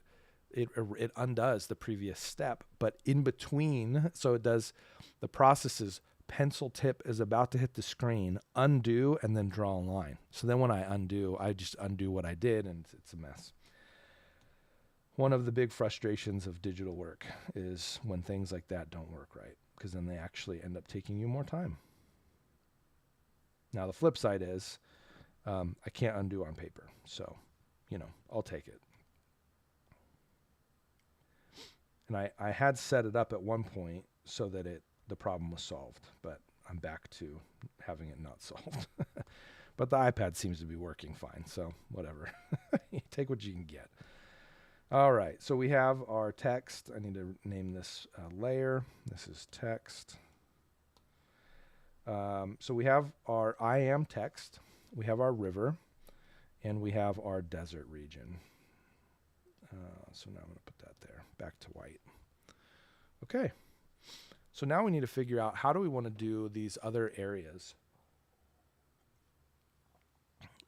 it undoes the previous step, but in between, so it does the processes. Pencil tip is about to hit the screen, undo, and then draw a line. So then when I undo, I just undo what I did, and it's a mess. One of the big frustrations of digital work is when things like that don't work right, because then they actually end up taking you more time. Now, the flip side is I can't undo on paper, so, I'll take it. And I had set it up at one point so that the problem was solved, but I'm back to having it not solved. But the iPad seems to be working fine, so whatever. You take what you can get. All right, so we have our text. I need to name this layer. This is text. So we have our I am text. We have our river, and we have our desert region. So now I'm going to put that there, back to white. Okay. So now we need to figure out, how do we want to do these other areas?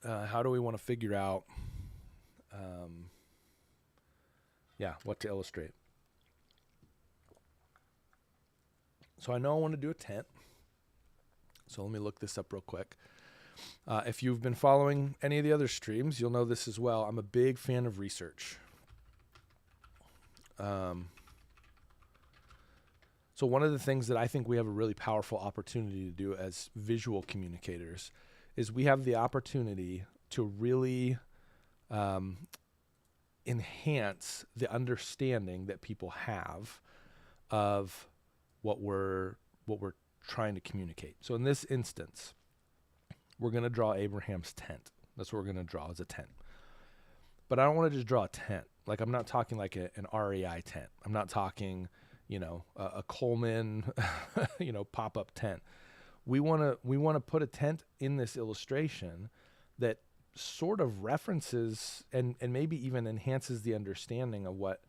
How do we want to figure out, what to illustrate? So I know I want to do a tent. So let me look this up real quick. If you've been following any of the other streams, you'll know this as well. I'm a big fan of research. So one of the things that I think we have a really powerful opportunity to do as visual communicators is we have the opportunity to really enhance the understanding that people have of what we're trying to communicate. So in this instance, we're going to draw Abraham's tent. That's what we're going to draw, as a tent. But I don't want to just draw a tent. Like, I'm not talking like an REI tent. I'm not talking, a Coleman, pop-up tent. We want to put a tent in this illustration that sort of references and maybe even enhances the understanding of what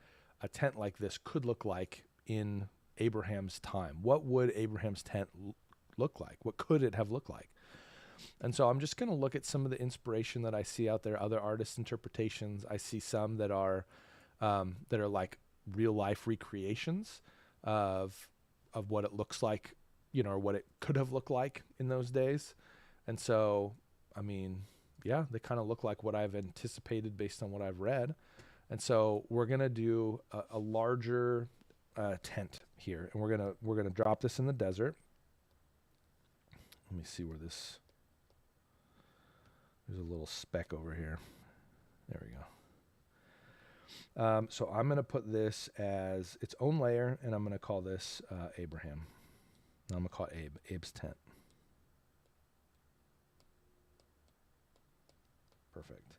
a tent like this could look like in Abraham's time. What would Abraham's tent look like? What could it have looked like? And so I'm just going to look at some of the inspiration that I see out there, other artists' interpretations. I see some that are like real life recreations of what it looks like, or what it could have looked like in those days. And so, they kind of look like what I've anticipated based on what I've read. And so we're going to do a larger tent here, and we're gonna drop this in the desert. Let me see where this. There's a little speck over here. There we go. So I'm gonna put this as its own layer, and I'm gonna call this Abraham. And I'm gonna call it Abe's tent. Perfect.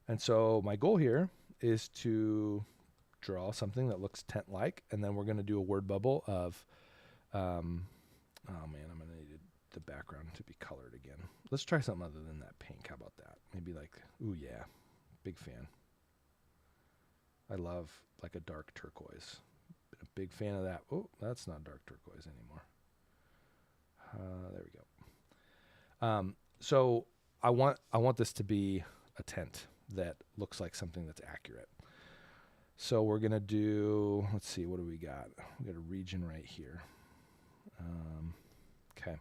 And so my goal here is to draw something that looks tent-like, and then we're going to do a word bubble of, I'm going to need the background to be colored again. Let's try something other than that pink. How about that? Maybe like, ooh, yeah, big fan. I love like a dark turquoise. Been a big fan of that. Oh, that's not dark turquoise anymore. There we go. So I want this to be a tent that looks like something that's accurate. So we're going to do, let's see, what do we got? We got a region right here. Okay.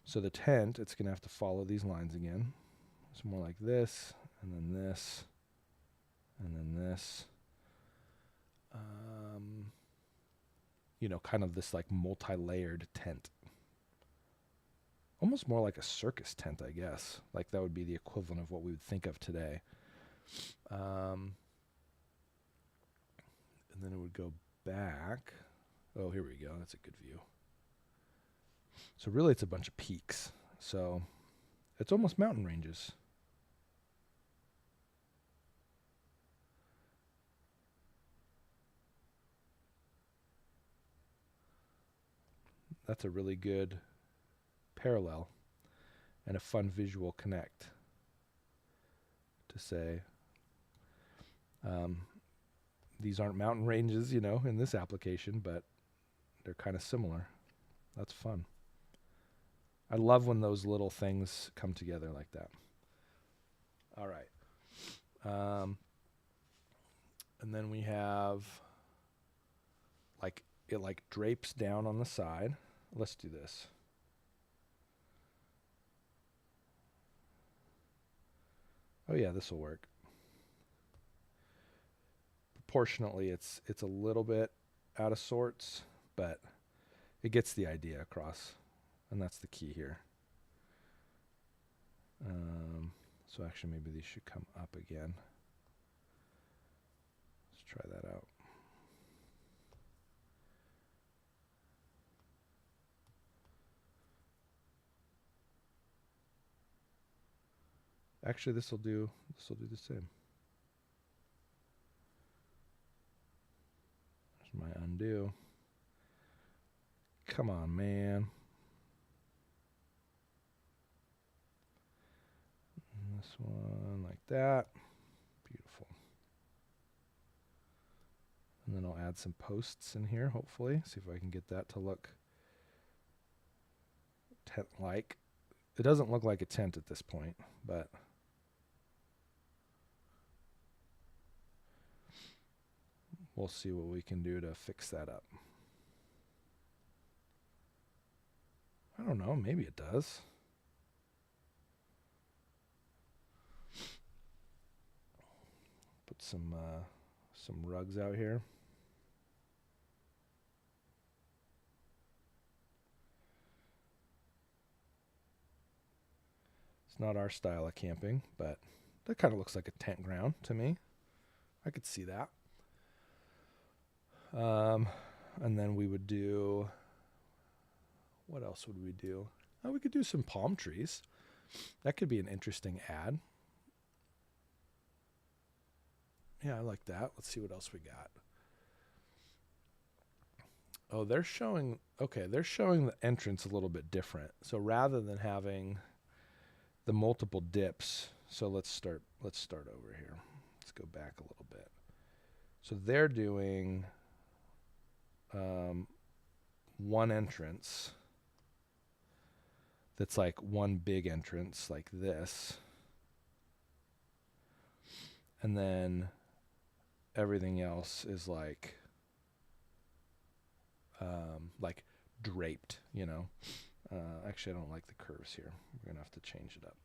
So the tent, it's going to have to follow these lines again. It's more like this, and then this, and then this. Kind of this like multi-layered tent. Almost more like a circus tent, I guess. Like that would be the equivalent of what we would think of today. And then it would go back, oh, here we go. That's a good view. So really it's a bunch of peaks. So it's almost mountain ranges. That's a really good parallel and a fun visual connect to say these aren't mountain ranges, in this application, but they're kind of similar. That's fun. I love when those little things come together like that. All right. And then we have it drapes down on the side. Let's do this. Oh yeah, this will work. Proportionately, it's a little bit out of sorts, but it gets the idea across, and that's the key here. So actually, maybe these should come up again. Let's try that out. Actually, this will do the same. There's my undo. Come on, man. And this one like that. Beautiful. And then I'll add some posts in here, hopefully. See if I can get that to look tent-like. It doesn't look like a tent at this point, but we'll see what we can do to fix that up. I don't know, maybe it does. Put some rugs out here. It's not our style of camping, but that kind of looks like a tent ground to me. I could see that. And then we would do, what else would we do? Oh, we could do some palm trees. That could be an interesting ad. Yeah, I like that. Let's see what else we got. Oh, they're showing the entrance a little bit different. So rather than having the multiple dips, so let's start over here. Let's go back a little bit. So they're doing one entrance that's like one big entrance like this, and then everything else is like draped, actually I don't like the curves here. We're gonna have to change it up,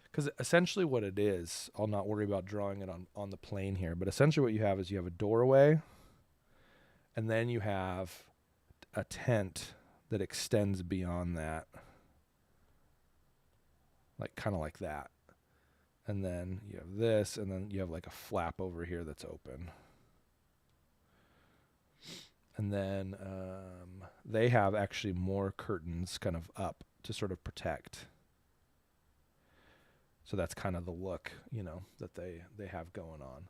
because essentially what it is, I'll not worry about drawing it on the plane here, but essentially what you have is you have a doorway, and then you have a tent that extends beyond that, like kind of like that. And then you have this, and then you have like a flap over here that's open. And then they have actually more curtains kind of up to sort of protect. So that's kind of the look, that they have going on.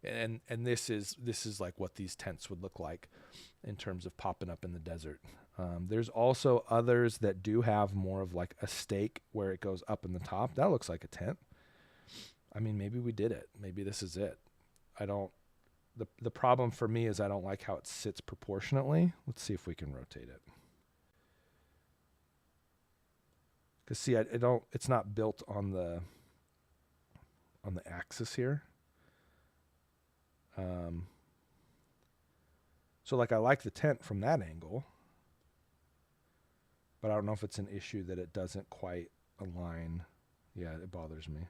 And this is like what these tents would look like in terms of popping up in the desert. There's also others that do have more of like a stake where it goes up in the top. That looks like a tent. I mean, maybe we did it. Maybe this is it. The problem for me is I don't like how it sits proportionately. Let's see if we can rotate it. Cause see, it's not built on the axis here. So like I like the tent from that angle, but I don't know if it's an issue that it doesn't quite align. Yeah, it bothers me.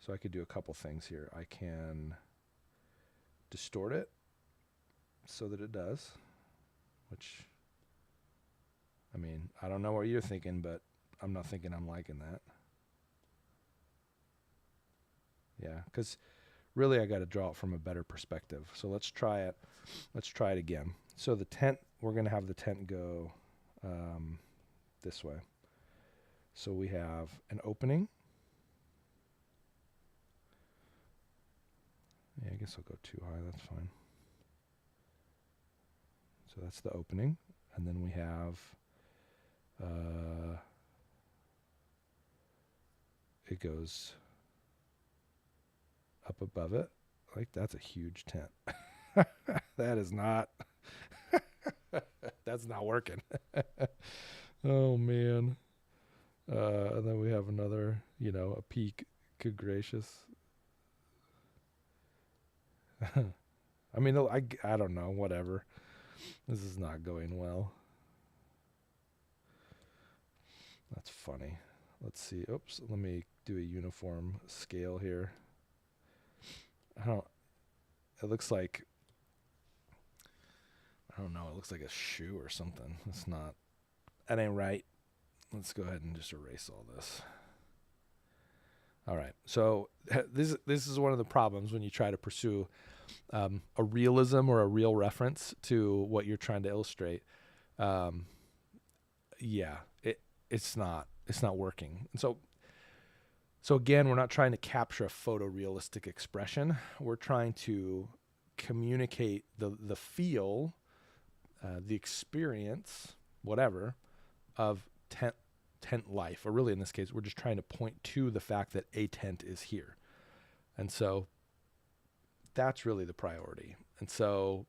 So I could do a couple things here. I can distort it so that it does, which, I mean, I don't know what you're thinking, but I'm not thinking I'm liking that. Yeah, because really I got to draw it from a better perspective. So let's try it. Let's try it again. So the tent, we're going to have the tent go this way. So we have an opening. Yeah, I guess I'll go too high. That's fine. So that's the opening. And then we have it goes up above it. Like, that's a huge tent. That is not that's not working. Oh man. And then we have another, a peak. Good gracious. I mean, I don't know, whatever. This is not going well. That's funny. Let's see. Oops, let me do a uniform scale here. It looks like, I don't know, it looks like a shoe or something. It's not, that ain't right. Let's go ahead and just erase all this. All right. So this is one of the problems when you try to pursue a realism or a real reference to what you're trying to illustrate. It's not working. And so again, we're not trying to capture a photorealistic expression. We're trying to communicate the feel, the experience, whatever, of tent life. Or really, in this case, we're just trying to point to the fact that a tent is here. And so that's really the priority. And so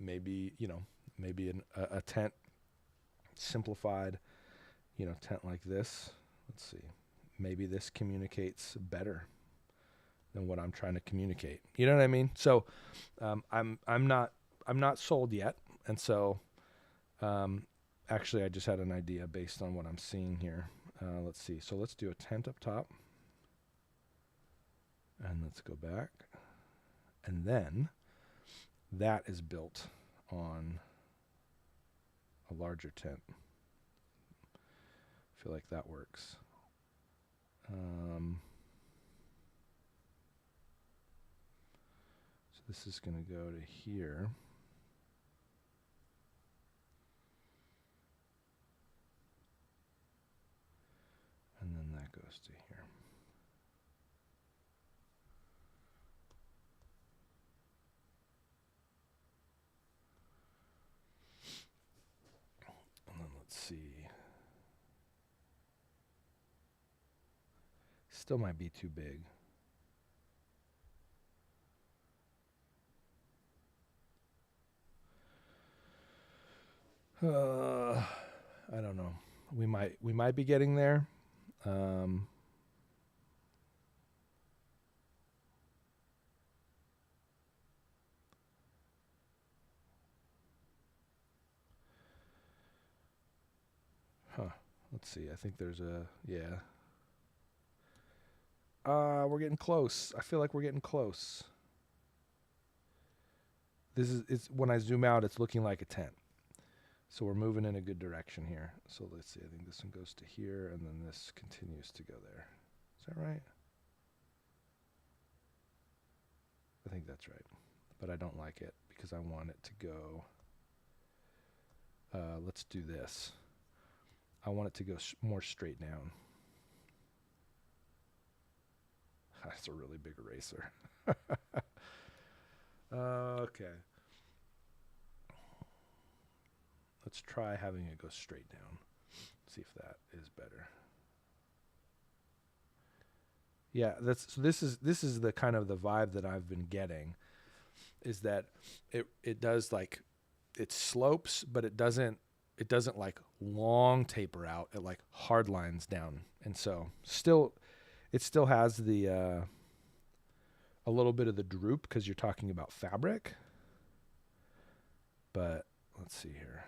maybe a tent simplified, tent like this. Let's see. Maybe this communicates better than what I'm trying to communicate. You know what I mean? So I'm not sold yet. And so actually I just had an idea based on what I'm seeing here. Let's see. So let's do a tent up top. And let's go back. And then that is built on a larger tent. I feel like that works. So this is going to go to here. And then that goes to here. And then let's see. Still might be too big. I don't know. We might be getting there. Let's see. I think there's we're getting close. I feel like we're getting close. It's when I zoom out, it's looking like a tent. So we're moving in a good direction here. So let's see. I think this one goes to here, and then this continues to go there. Is that right? I think that's right. But I don't like it because I want it to go. Let's do this. I want it to go more straight down. That's a really big eraser. Okay. Let's try having it go straight down. See if that is better. Yeah, this is the kind of the vibe that I've been getting, is that it does, like, it slopes, but it doesn't like long taper out. It like hard lines down. And so it still has the a little bit of the droop because you're talking about fabric. But let's see here.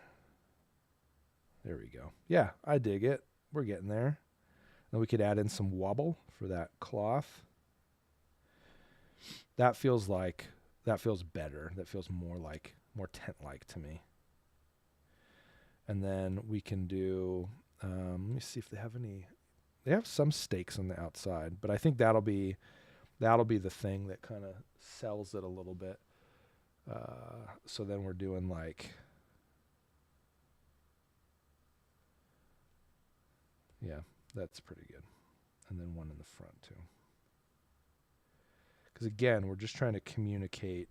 There we go. Yeah, I dig it. We're getting there. Then we could add in some wobble for that cloth. That feels better. That feels more tent-like to me. And then we can do, let me see if they have any. They have some stakes on the outside, but I think that'll be That'll be the thing that kind of sells it a little bit. So then we're doing like, yeah, that's pretty good. And then one in the front too. Because again, we're just trying to communicate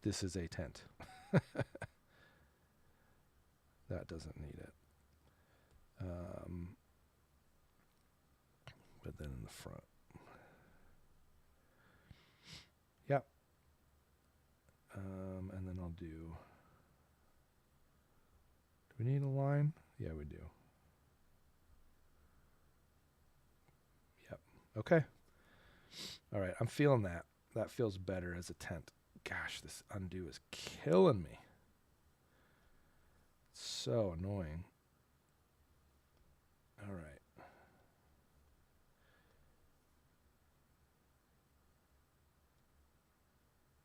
this is a tent. That doesn't need it. But then in the front. Yep. And then I'll do we need a line? Yeah, we do. Yep. Okay. All right. I'm feeling that. That feels better as a tent. Gosh, this undo is killing me. So annoying. All right.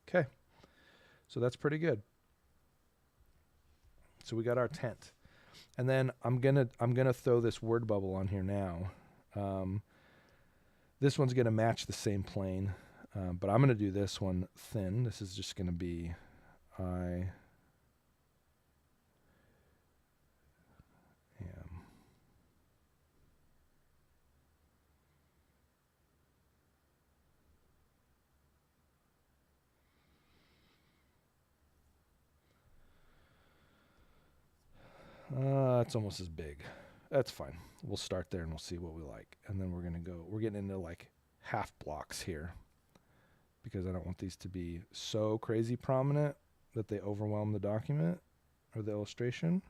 Okay. So that's pretty good. So we got our tent. And then I'm gonna throw this word bubble on here now. This one's gonna match the same plane, but I'm gonna do this one thin. This is just gonna be I am. It's almost as big. That's fine. We'll start there and we'll see what we like. And then we're getting into like half blocks here because I don't want these to be so crazy prominent that they overwhelm the document or the illustration.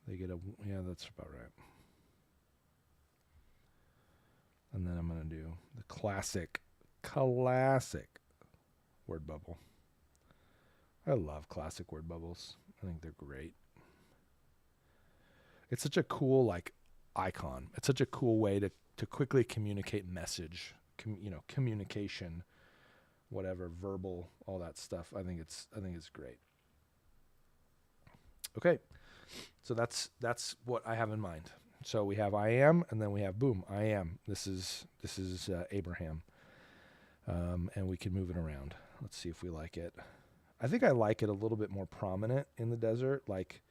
They get yeah, that's about right. And then I'm going to do the classic word bubble. I love classic word bubbles. I think they're great. It's such a cool like icon. It's such a cool way to quickly communicate message, communication, whatever, verbal, all that stuff. I think it's great. Okay. So that's what I have in mind. So we have I am, and then we have boom, I am. This is Abraham. And we can move it around. Let's see if we like it. I think I like it a little bit more prominent in the desert, like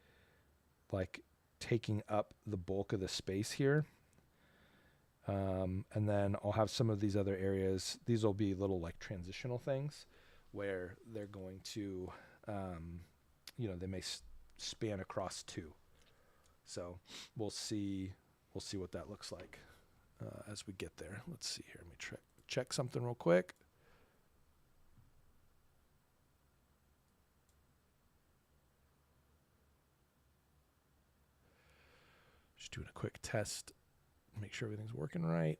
taking up the bulk of the space here. And then I'll have some of these other areas. These will be little like transitional things where they're going to, they may span across two. So we'll see what that looks like as we get there. Let's see here. Let me check something real quick. Just doing a quick test, make sure everything's working right.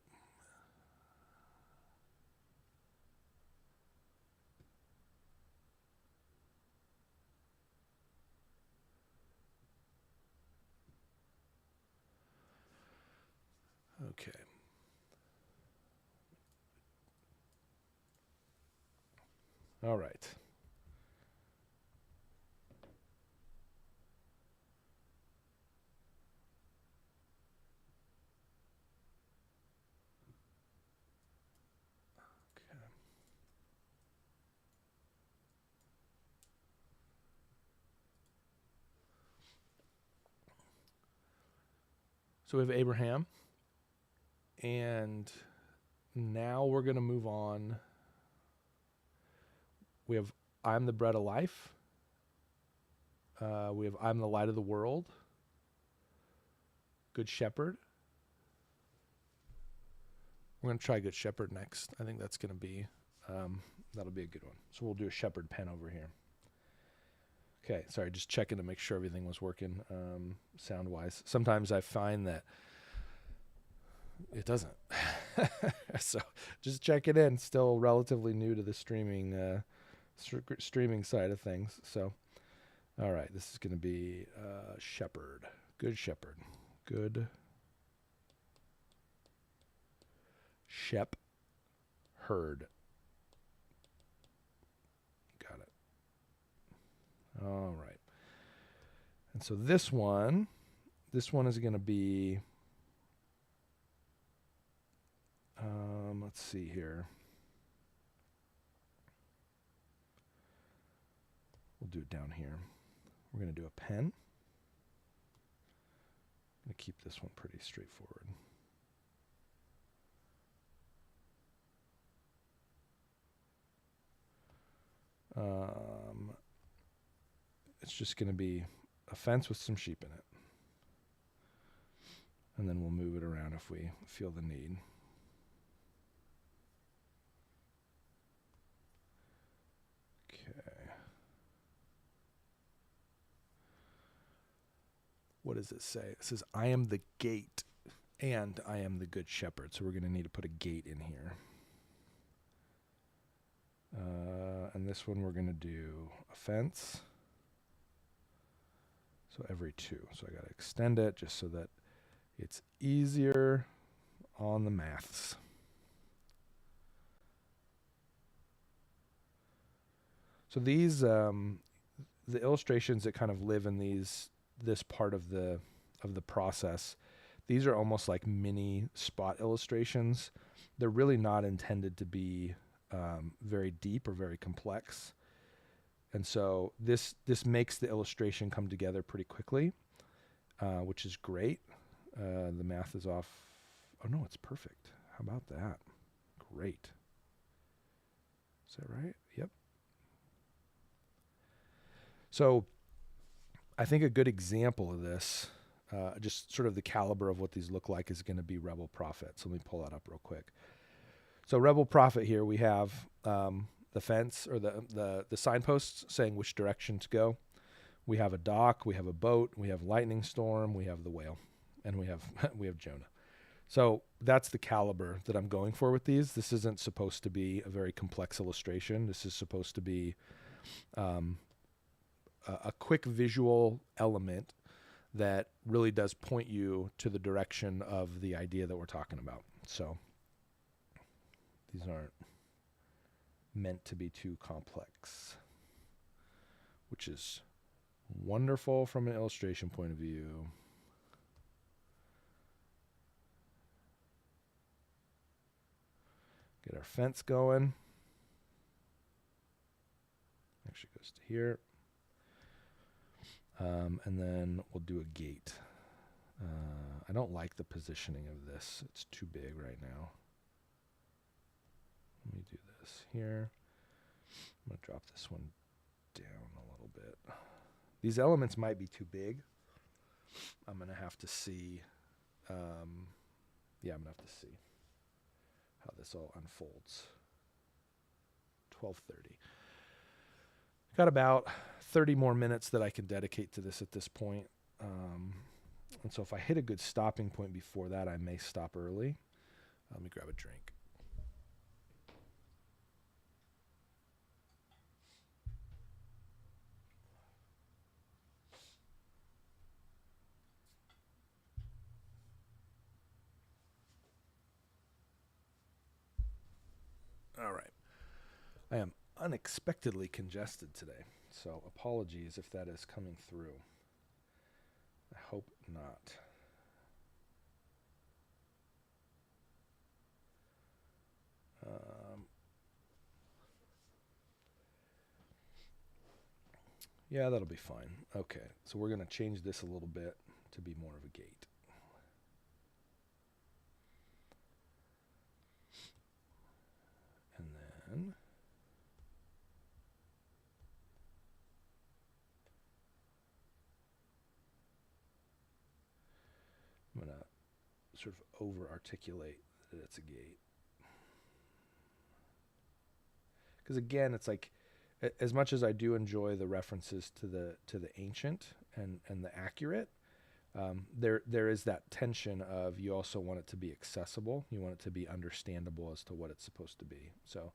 Okay. All right. So we have Abraham, and now we're going to move on. We have I'm the bread of life. We have I'm the light of the world. Good Shepherd. We're going to try Good Shepherd next. I think that's going to be, that'll be a good one. So we'll do a shepherd pen over here. Okay, sorry, just checking to make sure everything was working sound-wise. Sometimes I find that it doesn't. So just check it in. Still relatively new to the streaming side of things. So, all right, this is going to be Shepherd. Good Shepherd. Good Shep Herd. Got it. All right. And so this one, This one is going to be, let's see here. We'll do it down here. We're going to do a pen. I'm going to keep this one pretty straightforward. It's just going to be a fence with some sheep in it. And then we'll move it around if we feel the need. Okay. What does it say? It says, I am the gate and I am the good shepherd. So we're going to need to put a gate in here. And this one we're going to do a fence. So every 2. So I got to extend it just so that it's easier on the maths. So these, the illustrations that kind of live in this part of the process, these are almost like mini spot illustrations. They're really not intended to be very deep or very complex. And so this makes the illustration come together pretty quickly, which is great. The math is off. Oh no, it's perfect. How about that? Great. Is that right? Yep. So I think a good example of this, just sort of the caliber of what these look like, is going to be Rebel Prophet. So let me pull that up real quick. So Rebel Prophet here, we have the fence or the signposts saying which direction to go. We have a dock, we have a boat, we have lightning storm, we have the whale, and we have we have Jonah. So that's the caliber that I'm going for with these. This isn't supposed to be a very complex illustration. This is supposed to be a quick visual element that really does point you to the direction of the idea that we're talking about. So these aren't meant to be too complex, which is wonderful from an illustration point of view. Get our fence going. Actually goes to here. And then we'll do a gate. I don't like the positioning of this. It's too big right now. Let me do this here. I'm going to drop this one down a little bit. These elements might be too big. I'm going to have to see. I'm going to have to see how this all unfolds. 12:30. Got about 30 more minutes that I can dedicate to this at this point. And so if I hit a good stopping point before that, I may stop early. Let me grab a drink. All right. I am unexpectedly congested today, so apologies if that is coming through. I hope not. Yeah, that'll be fine. Okay, so we're going to change this a little bit to be more of a gate. And then I'm going to sort of over-articulate that it's a gate. Because again, it's like, as much as I do enjoy the references to the ancient and the accurate, there is that tension of you also want it to be accessible. You want it to be understandable as to what it's supposed to be. So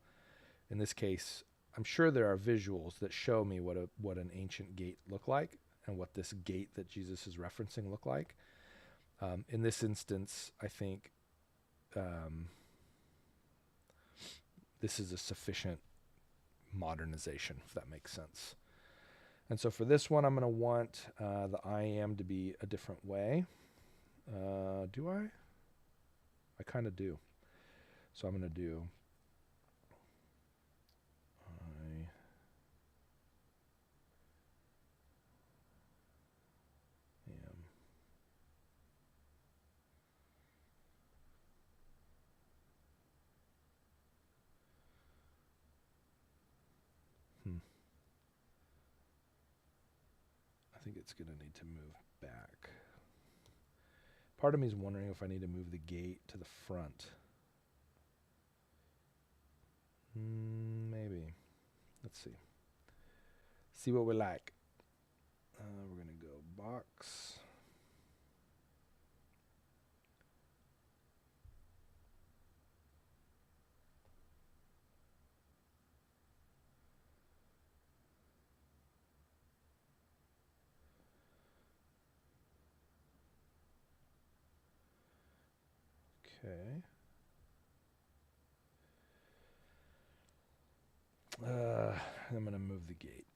in this case, I'm sure there are visuals that show me what an ancient gate looked like and what this gate that Jesus is referencing looked like. In this instance, I think this is a sufficient modernization, if that makes sense. And so for this one, I'm going to want the I am to be a different way. Do I? I kind of do. So I'm going to do I am. I think it's going to need to move back. Part of me is wondering if I need to move the gate to the front. Maybe. Let's see. See what we like. We're going to go box. Okay. I'm going to move the gate.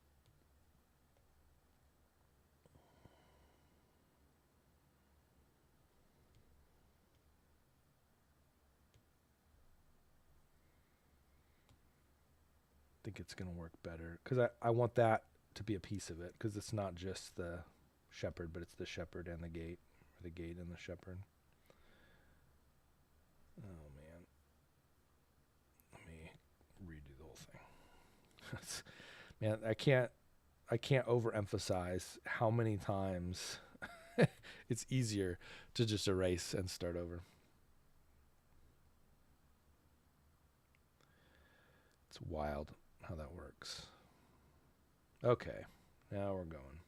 I think it's going to work better because I want that to be a piece of it because it's not just the shepherd, but it's the shepherd and the gate, or the gate and the shepherd. Oh man, let me redo the whole thing. Man, I can't overemphasize how many times it's easier to just erase and start over. It's wild how that works. Okay, now we're going.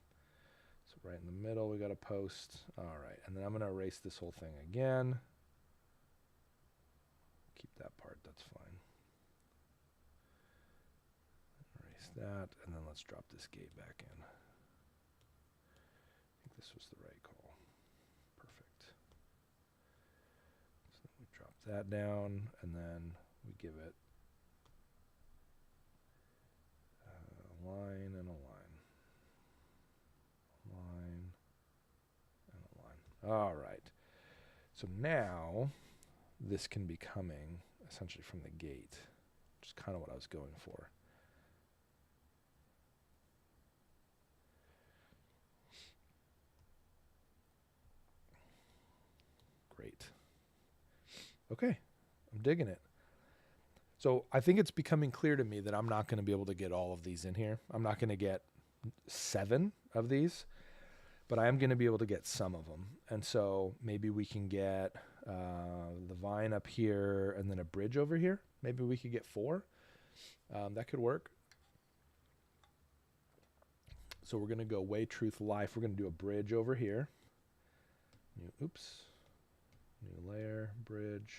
So right in the middle, we got a post. All right, and then I'm going to erase this whole thing again. Keep that part, that's fine. Erase that, and then let's drop this gate back in. I think this was the right call. Perfect. So we drop that down, and then we give it a line and a line. Line and a line. All right. So now this can be coming essentially from the gate, which is kind of what I was going for. Great. Okay, I'm digging it. So I think it's becoming clear to me that I'm not going to be able to get all of these in here. I'm not going to get 7 of these, but I am going to be able to get some of them. And so maybe we can get the vine up here and then a bridge over here. Maybe we could get 4. That could work. So we're going to go way, truth, life. We're going to do a bridge over here. New layer, bridge.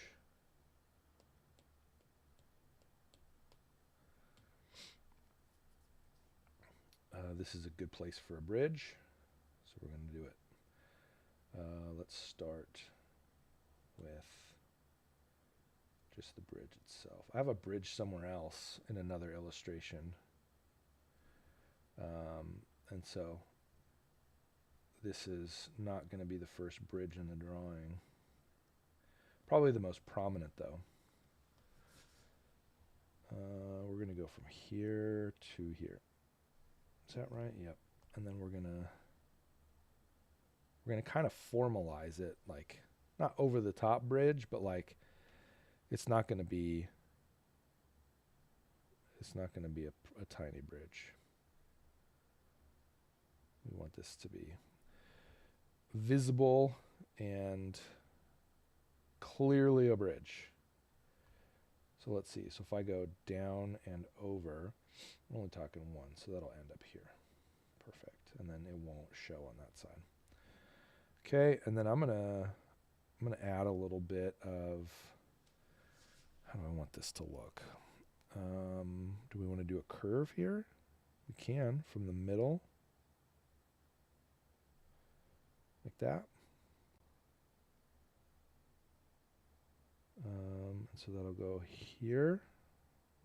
This is a good place for a bridge, so we're going to do it. Let's start with just the bridge itself. I have a bridge somewhere else in another illustration. And so this is not going to be the first bridge in the drawing. Probably the most prominent though. We're going to go from here to here. Is that right? Yep. And then we're going to kind of formalize it, like not over the top bridge, but like it's not going to be a tiny bridge. We want this to be visible and clearly a bridge. So let's see. So if I go down and over, I'm only talking 1, so that'll end up here. Perfect. And then it won't show on that side. Okay, and then I'm gonna add a little bit of, how do I want this to look? Do we want to do a curve here? We can, from the middle. Like that. So that'll go here.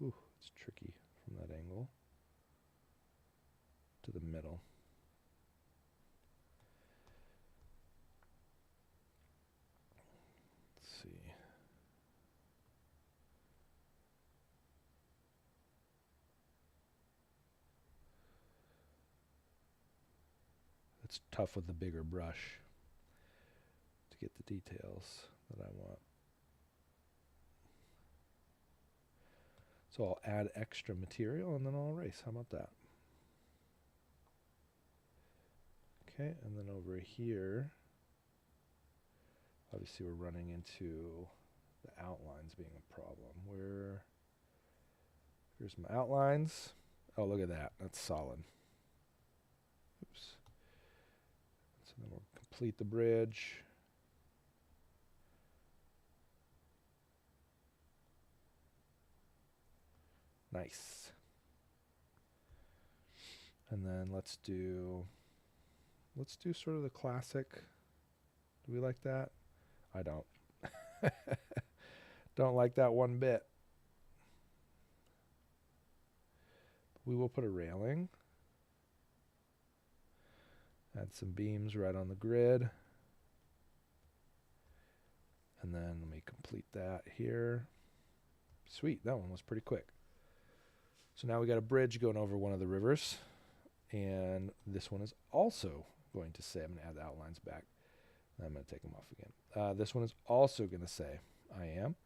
Ooh, it's tricky from that angle. To the middle. it's tough with the bigger brush to get the details that I want. So I'll add extra material and then I'll erase. How about that? Okay, and then over here, obviously we're running into the outlines being a problem. Here's my outlines. Oh, look at that. That's solid. Oops. So then we'll complete the bridge. Nice. And then let's do sort of the classic. Do we like that? I don't. Don't like that one bit. We will put a railing. Add some beams right on the grid. And then let me complete that here. Sweet, that one was pretty quick. So now we got a bridge going over one of the rivers. And this one is also going to say, I'm going to add the outlines back. I'm going to take them off again. This one is also going to say, I am.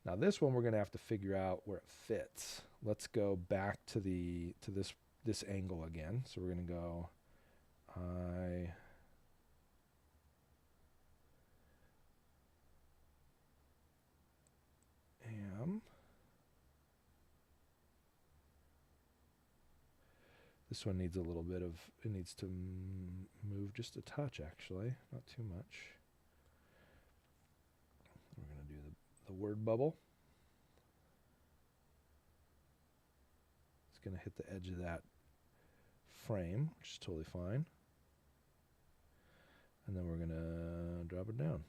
Now this one we're going to have to figure out where it fits. Let's go back to this angle again. So we're going to go I am. This one needs a little bit of, it needs to move just a touch actually, not too much. We're going to do the word bubble. It's going to hit the edge of that frame, which is totally fine. And then we're going to drop it down.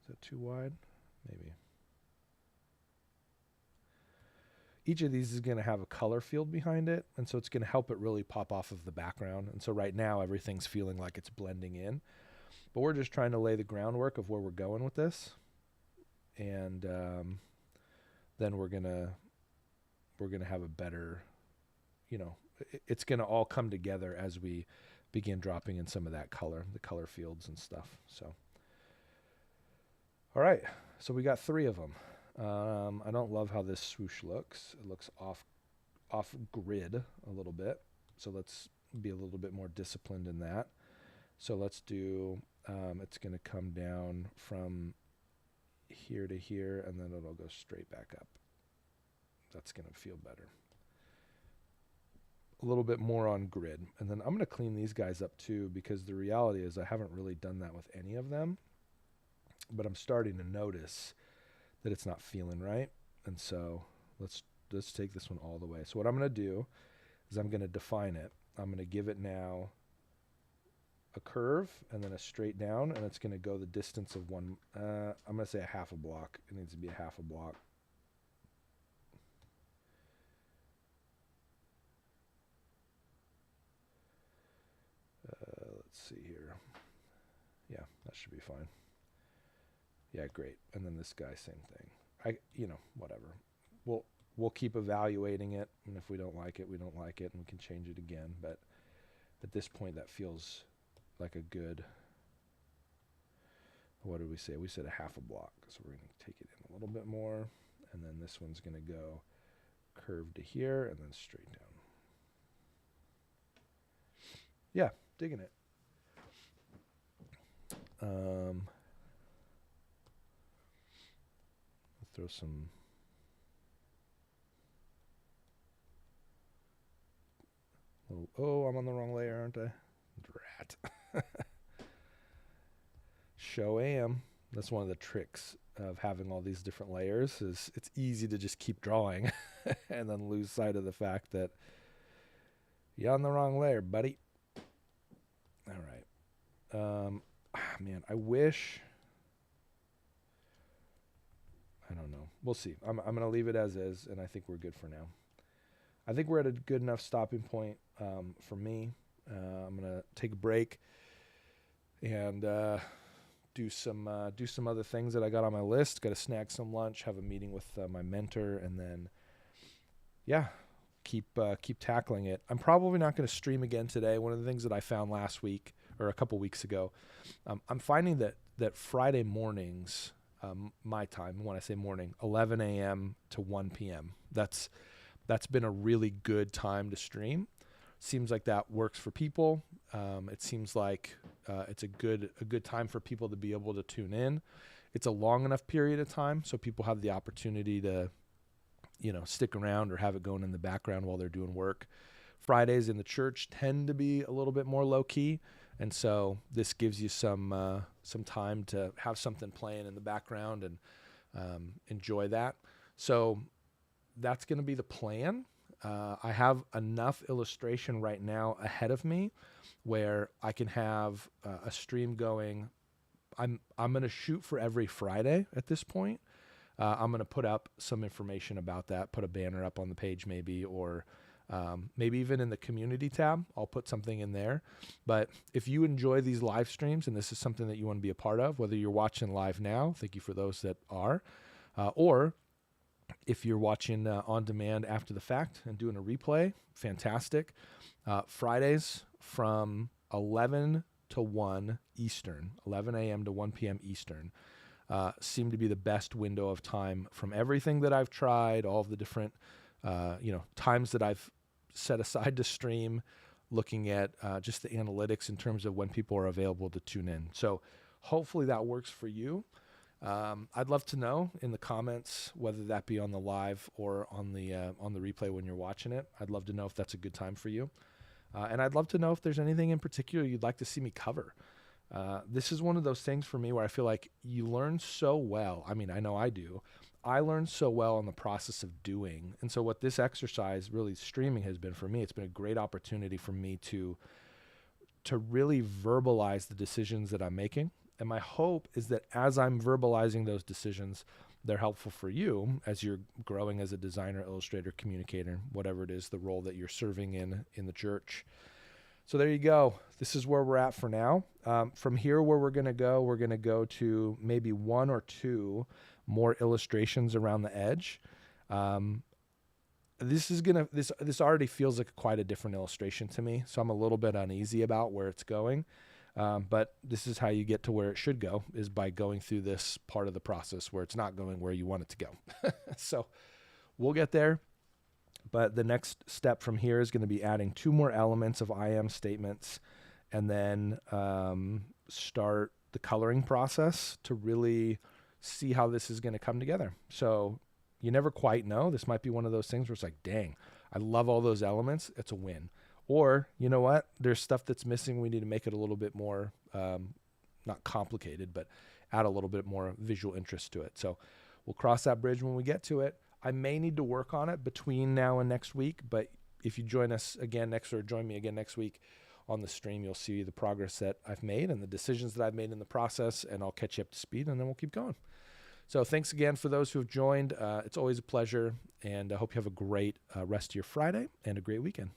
Is that too wide? Maybe. Each of these is going to have a color field behind it, and so it's going to help it really pop off of the background. And so right now everything's feeling like it's blending in, but we're just trying to lay the groundwork of where we're going with this. And then we're gonna have a better, it's gonna all come together as we begin dropping in some of that color, the color fields and stuff. So, all right, so we got 3 of them. I don't love how this swoosh looks. It looks off grid a little bit. So let's be a little bit more disciplined in that. So let's do, it's going to come down from here to here, and then it'll go straight back up. That's going to feel better. A little bit more on grid. And then I'm going to clean these guys up too, because the reality is I haven't really done that with any of them, but I'm starting to notice that it's not feeling right. And so let's take this one all the way. So what I'm going to do is I'm going to define it. I'm going to give it now a curve and then a straight down, and it's going to go the distance of one, I'm going to say a half a block. It needs to be a half a block. Let's see here. Yeah, that should be fine. Yeah, great. And then this guy, same thing. Whatever. We'll keep evaluating it, and if we don't like it, we don't like it, and we can change it again. But at this point, that feels like a good, what did we say? We said a half a block, so we're going to take it in a little bit more, and then this one's going to go curve to here, and then straight down. Yeah, digging it. Throw some I'm on the wrong layer, aren't I? Drat. Show am. That's one of the tricks of having all these different layers, is it's easy to just keep drawing and then lose sight of the fact that you're on the wrong layer, buddy. All right. Man, I wish, I don't know. We'll see. I'm going to leave it as is, and I think we're good for now. I think we're at a good enough stopping point for me. I'm going to take a break and do some other things that I got on my list. Got to snag some lunch, have a meeting with my mentor, and then, yeah, keep tackling it. I'm probably not going to stream again today. One of the things that I found last week or a couple weeks ago, I'm finding that Friday mornings, my time, when I say morning, 11 a.m. to 1 p.m. That's been a really good time to stream. Seems like that works for people. It seems like it's a good time for people to be able to tune in. It's a long enough period of time so people have the opportunity to, stick around or have it going in the background while they're doing work. Fridays in the church tend to be a little bit more low key, and so this gives you some time to have something playing in the background and enjoy that. So that's going to be the plan. I have enough illustration right now ahead of me where I can have a stream going. I'm going to shoot for every Friday at this point. I'm going to put up some information about that, put a banner up on the page maybe, or maybe even in the community tab, I'll put something in there. But if you enjoy these live streams and this is something that you want to be a part of, whether you're watching live now, thank you for those that are, or if you're watching on demand after the fact and doing a replay, fantastic. Fridays from 11 to 1 Eastern, 11 a.m. to 1 p.m. Eastern, seem to be the best window of time from everything that I've tried, all of the different times that I've set aside to stream, looking at just the analytics in terms of when people are available to tune in. So hopefully that works for you. I'd love to know in the comments, whether that be on the live or on the replay when you're watching it. I'd love to know if that's a good time for you. And I'd love to know if there's anything in particular you'd like to see me cover. This is one of those things for me where I feel like you learn so well. I mean, I know I do. I learned so well in the process of doing. And so what this exercise, really streaming, has been for me, it's been a great opportunity for me to really verbalize the decisions that I'm making. And my hope is that as I'm verbalizing those decisions, they're helpful for you as you're growing as a designer, illustrator, communicator, whatever it is, the role that you're serving in the church. So there you go. This is where we're at for now. From here, where we're going to go to maybe one or two more illustrations around the edge. This already feels like quite a different illustration to me, so I'm a little bit uneasy about where it's going. But this is how you get to where it should go, is by going through this part of the process where it's not going where you want it to go. So we'll get there. But the next step from here is going to be adding 2 more elements of I am statements, and then start the coloring process to really see how this is going to come together. So you never quite know. This might be one of those things where it's like, dang, I love all those elements. It's a win. Or, you know what? There's stuff that's missing. We need to make it a little bit more, not complicated, but add a little bit more visual interest to it. So we'll cross that bridge when we get to it. I may need to work on it between now and next week, but if you join us again join me again next week on the stream, you'll see the progress that I've made and the decisions that I've made in the process, and I'll catch you up to speed, and then we'll keep going. So thanks again for those who have joined. It's always a pleasure, and I hope you have a great rest of your Friday and a great weekend.